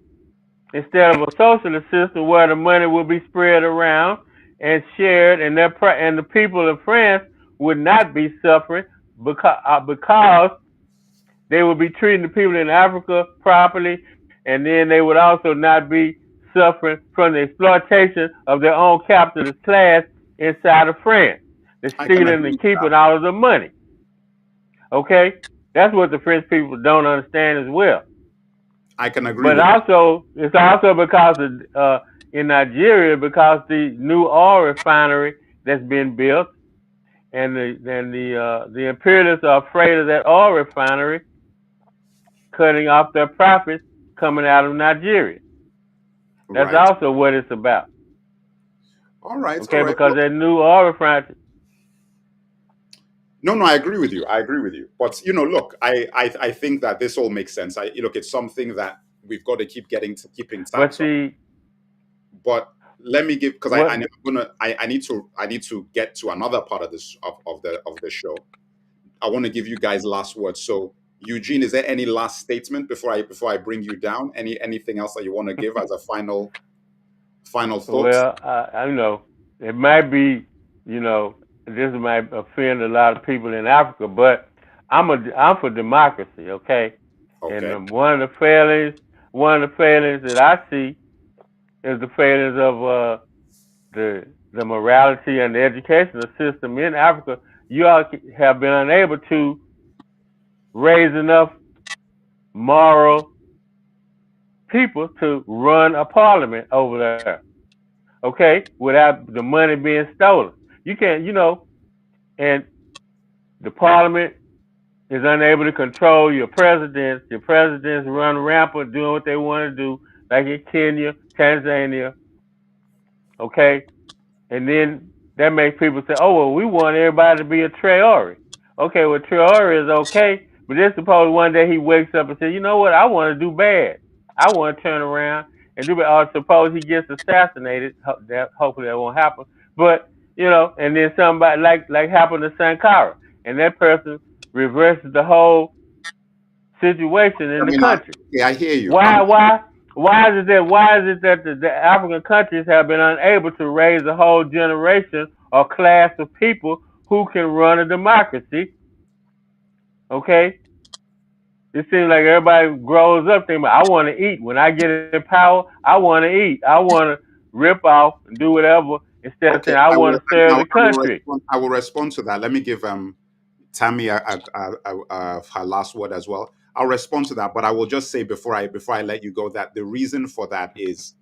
instead of a socialist system where the money will be spread around and shared, and the people of France would not be suffering because they would be treating the people in Africa properly, and then they would also not be suffering from the exploitation of their own capitalist class inside of France. They're I can stealing agree and with that. keeping all of the money. Okay? That's what the French people don't understand as well. I can agree But with that. also, it's also because of in Nigeria, because the new oil refinery that's been built, and the imperialists are afraid of that oil refinery cutting off their profits coming out of Nigeria. That's Right. also what it's about. All right. All Okay, right. because that new oil refinery. No, I agree with you. I agree with you. But look, I think that this all makes sense. Look, it's something that we've got to keeping But tabs on. see, But let me give, because what? I need to get to another part of this of the show. I want to give you guys last words. So Eugene, is there any last statement before I bring you down? Anything else that you want to give as a final thoughts? Well, I know it might be, this might offend a lot of people in Africa, but I'm for democracy, okay? Okay. And one of the failings that I see is the failings of the morality and the educational system in Africa. You all have been unable to raise enough moral people to run a parliament over there, okay, without the money being stolen. You can't, and the parliament is unable to control your presidents. Your presidents run rampant doing what they want to do, like in Kenya, Tanzania, okay? And then that makes people say, oh, well, we want everybody to be a Traore. Okay, well, Traore is okay, but then suppose one day he wakes up and says, you know what, I want to do bad. I want to turn around and do bad. Or suppose he gets assassinated. Hopefully that won't happen. But, and then somebody, like happened to Sankara, and that person reverses the whole situation in I the mean, country. I hear you. Why is it that the African countries have been unable to raise a whole generation or class of people who can run a democracy? Okay, it seems like everybody grows up thinking, I want to eat. When I get in power, I want to eat. I want to rip off and do whatever instead of Okay, saying I want to serve the country. I will respond to that. Let me give Tammy her last word as well. I'll respond to that, but I will just say before I let you go that the reason for that is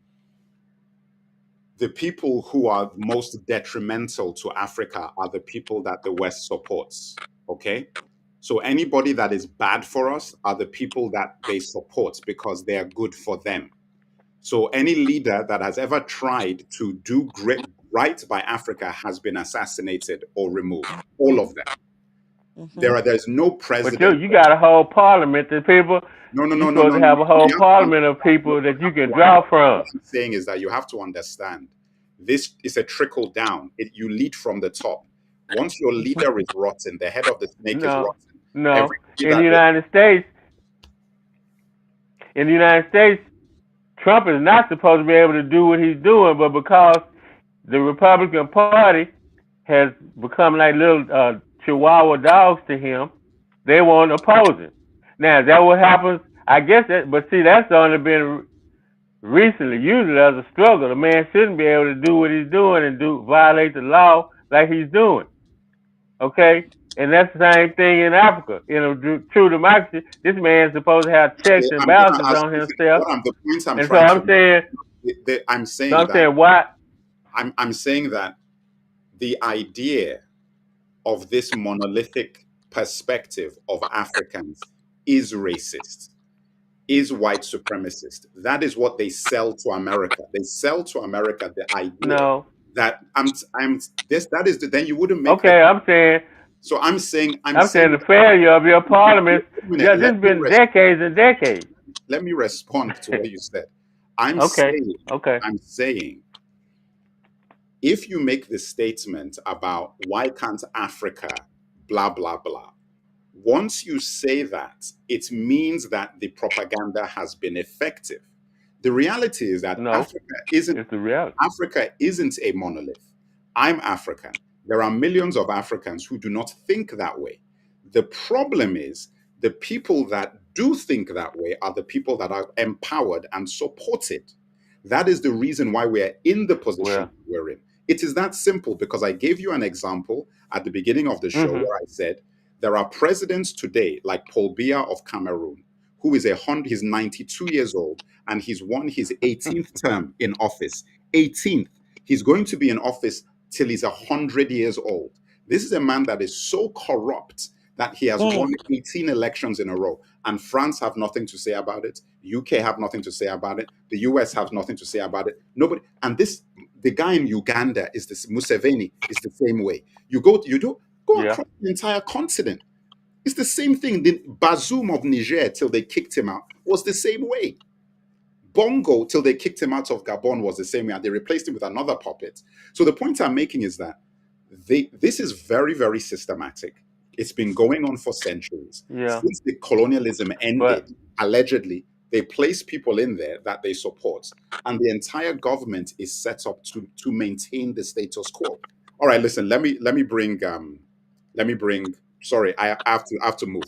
the people who are most detrimental to Africa are the people that the West supports. Okay, so anybody that is bad for us are the people that they support because they are good for them. So any leader that has ever tried to do right by Africa has been assassinated or removed. All of them. Mm-hmm. There's no But president. you got a whole parliament of people. You're supposed to have a whole You have to parliament of understand. people that you can draw from. What I'm saying is that you have to understand this is a trickle down. You lead from the top. Once your leader is rotten, the head of the snake is No, rotten. no. Everybody In the that United States, in the United States, Trump is not supposed to be able to do what he's doing, but because the Republican Party has become like little Chihuahua dogs to him, they won't oppose him. Now, is that what happens? I guess that, but see, that's only been recently. Usually, there's a struggle. The man shouldn't be able to do what he's doing and violate the law like he's doing. Okay, and that's the same thing in Africa. True democracy. This man's supposed to have checks and I'm going to balances ask on you himself. what I'm the points I'm And so trying to I'm make. saying, I'm so saying I'm that saying, why? I'm saying that the idea of this monolithic perspective of Africans is racist, is white supremacist. That is what they sell to America. They sell to America the idea No. that I'm this that is the, then you wouldn't make the Okay, I'm saying So I'm I'm saying saying, the failure of your parliaments. wait a minute, Yeah, this has been decades and decades. let me respond to what you said. I'm Okay. saying, Okay. I'm saying, if you make the statement about why can't Africa, blah, blah, blah, once you say that, it means that the propaganda has been effective. The reality is that No, it's the reality. Africa isn't a monolith. I'm African. There are millions of Africans who do not think that way. The problem is the people that do think that way are the people that are empowered and supported. That is the reason why we're in the position Well, we're in. It is that simple because I gave you an example at the beginning of the show mm-hmm. where I said there are presidents today like Paul Biya of Cameroon, who is he's 92 years old and he's won his 18th term in office. 18th. He's going to be in office till he's 100 years old. This is a man that is so corrupt that he has Mm. won 18 elections in a row. And France have nothing to say about it. UK have nothing to say about it. The US have nothing to say about it. Nobody. And the guy in Uganda is this Museveni is the same way. You do go Yeah. across the entire continent. It's the same thing. The Bazoum of Niger till they kicked him out was the same way. Bongo, till they kicked him out of Gabon, was the same way, and they replaced him with another puppet. So the point I'm making is that this is very, very systematic. It's been going on for centuries. Yeah. Since the colonialism But ended, allegedly, they place people in there that they support, and the entire government is set up to maintain the status quo. All right, listen. Let me bring. Sorry, I have to move.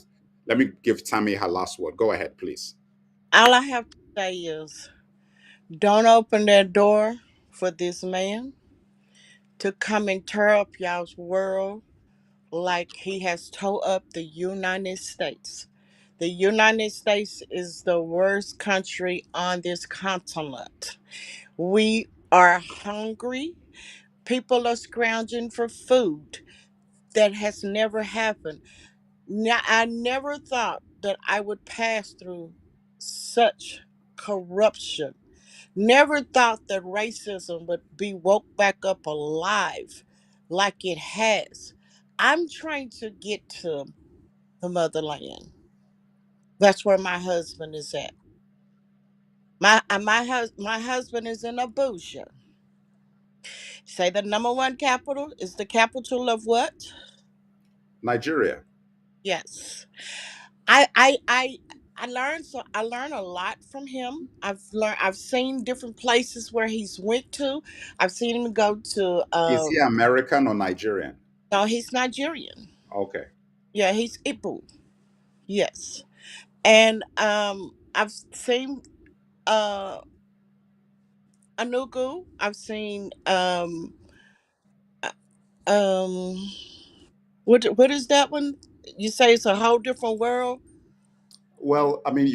Let me give Tammy her last word. Go ahead, please. All I have to say is don't open that door for this man to come and tear up y'all's world like he has tore up the United States. The United States is the worst country on this continent. We are hungry. People are scrounging for food. That has never happened. Now, I never thought that I would pass through such corruption. Never thought that racism would be woke back up alive like it has. I'm trying to get to the motherland. That's where my husband is at. My husband is in Abuja. Say the number one capital is the capital of what? Nigeria. Yes. I I I I learned a lot from him. I've seen different places where he's went to. I've seen him go to Is he American or Nigerian? no, he's Nigerian. Okay. Yeah, he's Ibu. Yes. And I've seen uh Anugu. I've seen uh, um what is that one? You say it's a whole different world? Well, I mean,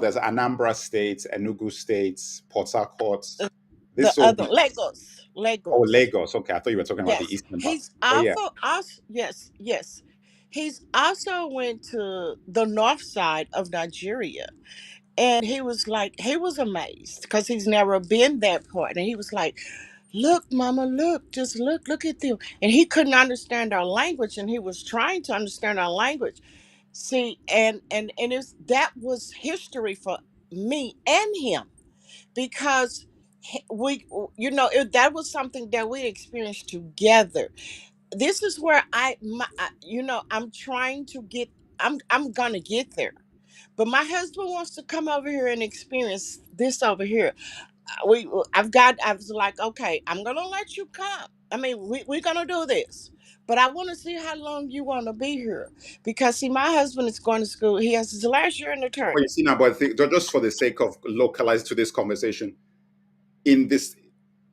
there's Anambra State, Enugu State, Port Harcourt. The This will other be Lagos. oh Lagos. Lagos. Okay, I thought you were talking about the Yes. eastern part. He's But yeah, also yes, yes. He's also went to the north side of Nigeria. And he was like, he was amazed because he's never been that part. And he was like, look, mama, look, just look at them. And he couldn't understand our language, and he was trying to understand our language. See, and it's that was history for me and him because we, that was something that we experienced together. This is where I'm trying to get. I'm gonna get there. But my husband wants to come over here and experience this over here. I was like, okay, I'm gonna let you come. I mean, we're gonna do this. But I want to see how long you want to be here. Because see, my husband is going to school. He has his last year in well, you attorney. see now, but just for the sake of localized to this conversation, in this,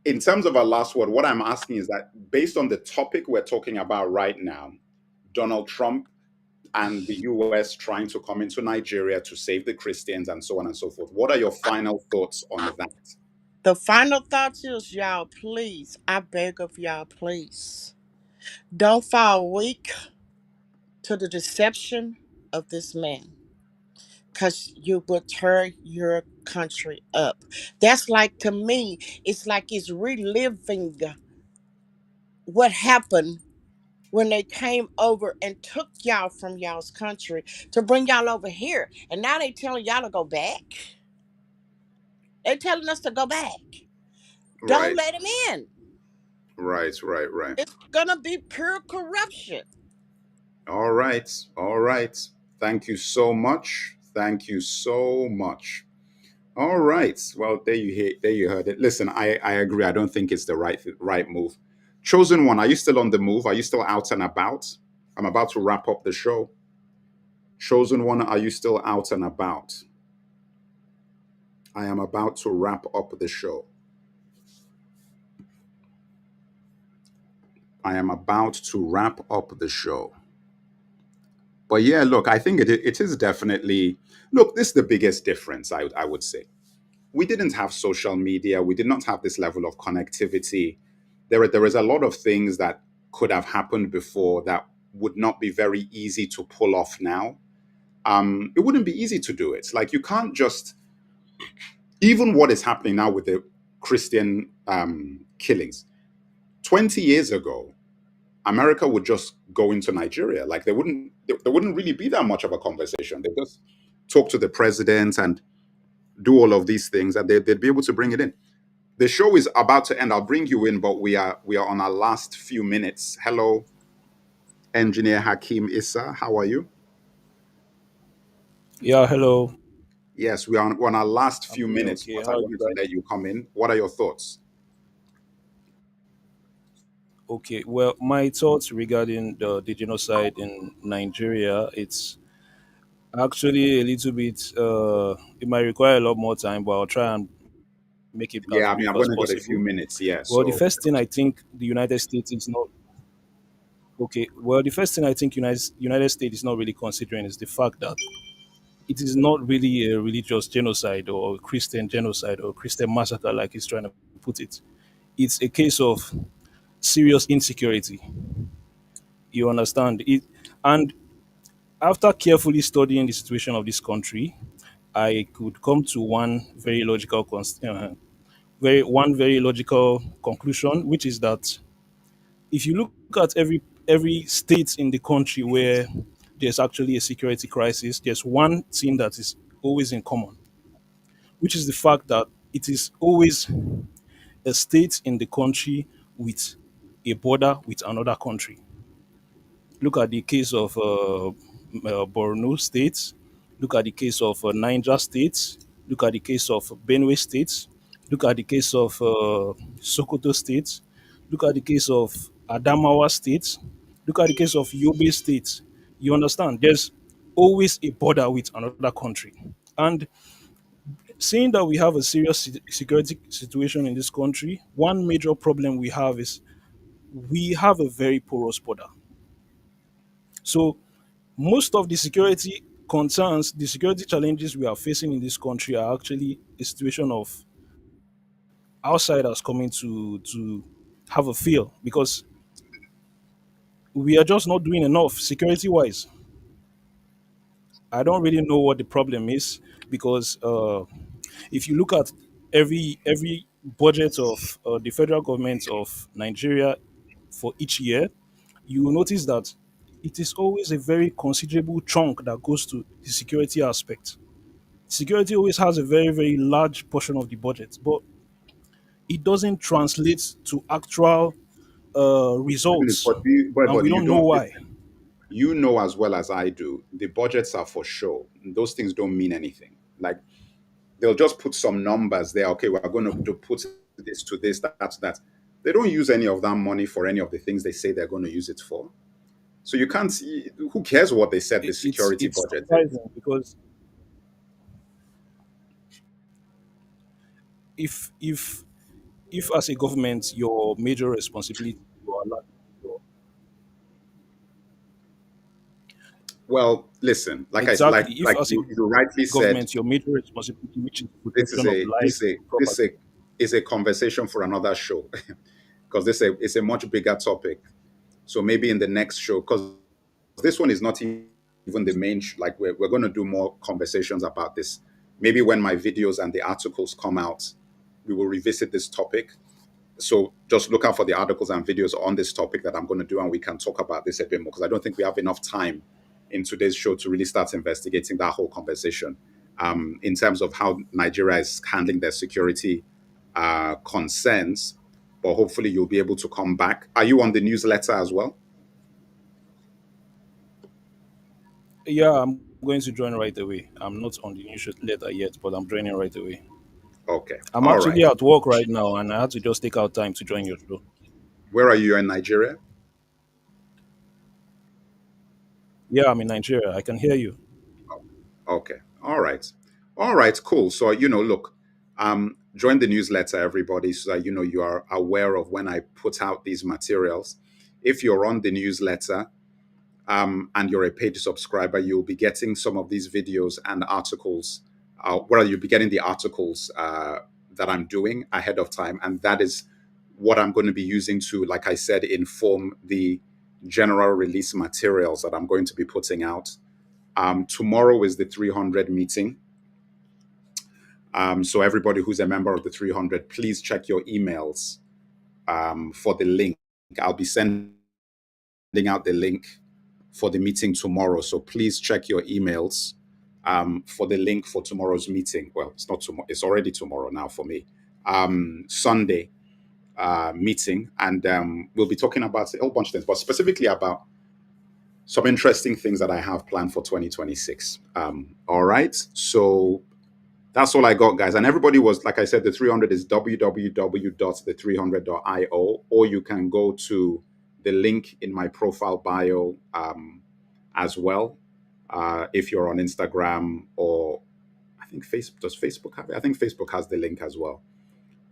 in terms of our last word, what I'm asking is that based on the topic we're talking about right now, Donald Trump and the US trying to come into Nigeria to save the Christians and so on and so forth. What are your final thoughts on that? The final thoughts is y'all, please, I beg of y'all, please. Don't fall weak to the deception of this man. Because you will tear your country up. That's like, to me, it's like it's reliving what happened when they came over and took y'all from y'all's country to bring y'all over here. And now they telling y'all to go back. They telling us to go back. Don't Right, let him in. right. It's gonna be pure corruption. All right, all right. Thank you so much. Thank you so much. All right. Well, there you heard it. Listen, I agree. I don't think it's the right move. Chosen one, are you still on the move? Are you still out and about? I'm about to wrap up the show. Chosen one, are you still out and about? I am about to wrap up the show. I am about to wrap up the show. But yeah, look, I think it is definitely, look, this is the biggest difference, I would say. We didn't have social media. We did not have this level of connectivity. There is a lot of things that could have happened before that would not be very easy to pull off now. It wouldn't be easy to do it. Like you can't just, even what is happening now with the Christian killings. 20 years ago, America would just go into Nigeria. Like there wouldn't really be that much of a conversation. They just talk to the president and do all of these things, and they'd be able to bring it in. The show is about to end. I'll bring you in, but we are on our last few minutes. Hello, engineer Hakim Issa. How are you? Yeah, hello. Yes, we're on our last I'm few doing minutes, okay. but How I are you wanted to guys? let you come in. What are your thoughts? Okay. Well, my thoughts regarding the genocide in Nigeria, it's actually a little bit it might require a lot more time, but I'll try and make it as Yeah, I mean, brief I've as only got a few possible. minutes. Yeah, Well, the so first thing I think the United States is not okay. Well, the first thing I think United States is not really considering is the fact that it is not really a religious genocide or Christian genocide or Christian massacre like he's trying to put it. It's a case of serious insecurity. You understand it, and after carefully studying the situation of this country, I could come to one very logical conclusion, which is that if you look at every state in the country where there's actually a security crisis, there's one thing that is always in common, which is the fact that it is always a state in the country with a border with another country. Look at the case of Borno State. Look at the case of Niger State. Look at the case of Benue State. Look at the case of Sokoto State. Look at the case of Adamawa State. Look at the case of Yobe State. You understand? There's always a border with another country. And seeing that we have a serious security situation in this country, one major problem we have is we have a very porous border. So most of the security concerns, the security challenges we are facing in this country are actually a situation of outsiders coming to have a feel because we are just not doing enough security wise. I don't really know what the problem is because if you look at every budget of the federal government of Nigeria for each year, you will notice that it is always a very considerable chunk that goes to the security aspect. Security always has a very, very large portion of the budget, but it doesn't translate to actual definitely, results, and but we you don't know don't why. you know as well as I do, the budgets are for show. Those things don't mean anything. Like they'll just put some numbers there. Okay, we're going to put this to this, that, that. They don't use any of that money for any of the things they say they're going to use it for. So you can't see, who cares what they said the security It's budget is? surprising because if if if as a government your major responsibility to allow your, Well, listen, exactly if as a you rightly said, government your major responsibility, which is this is protection of life and property. a conversation for another show because this is a much bigger topic. So maybe in the next show, because this one is not even the main, like we're going to do more conversations about this. Maybe when my videos and the articles come out, we will revisit this topic. so just look out for the articles and videos on this topic that I'm going to do, and we can talk about this a bit more, because I don't think we have enough time in today's show to really start investigating that whole conversation in terms of how Nigeria is handling their security concerns. But hopefully you'll be able to come back. Are you on the newsletter as well? Yeah, I'm going to join right away. I'm not on the newsletter yet, but I'm joining right away. Okay. I'm All right. actually at work right now, and I had to just take out time to join your show. Where are you in Nigeria? Yeah, I'm in Nigeria. I can hear you. Okay. All right. All right. Cool. So, look, join the newsletter, everybody, so that, you are aware of when I put out these materials. If you're on the newsletter and you're a paid subscriber, you'll be getting some of these videos and articles. Well, you'll be getting the articles that I'm doing ahead of time. And that is what I'm going to be using to, like I said, inform the general release materials that I'm going to be putting out. Tomorrow is the 300 meeting. So everybody who's a member of the 300, please check your emails for the link. I'll be sending out the link for the meeting tomorrow. So please check your emails for the link for tomorrow's meeting. Well, it's not tomorrow. It's already tomorrow now for me. Sunday meeting. And we'll be talking about a whole bunch of things, but specifically about some interesting things that I have planned for 2026. All right. So that's all I got, guys. And everybody was, like I said, the 300 is www.the300.io, or you can go to the link in my profile bio as well. If you're on Instagram, or I think Facebook, does Facebook have it? I think Facebook has the link as well.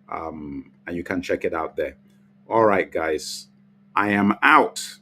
And you can check it out there. All right, guys, I am out.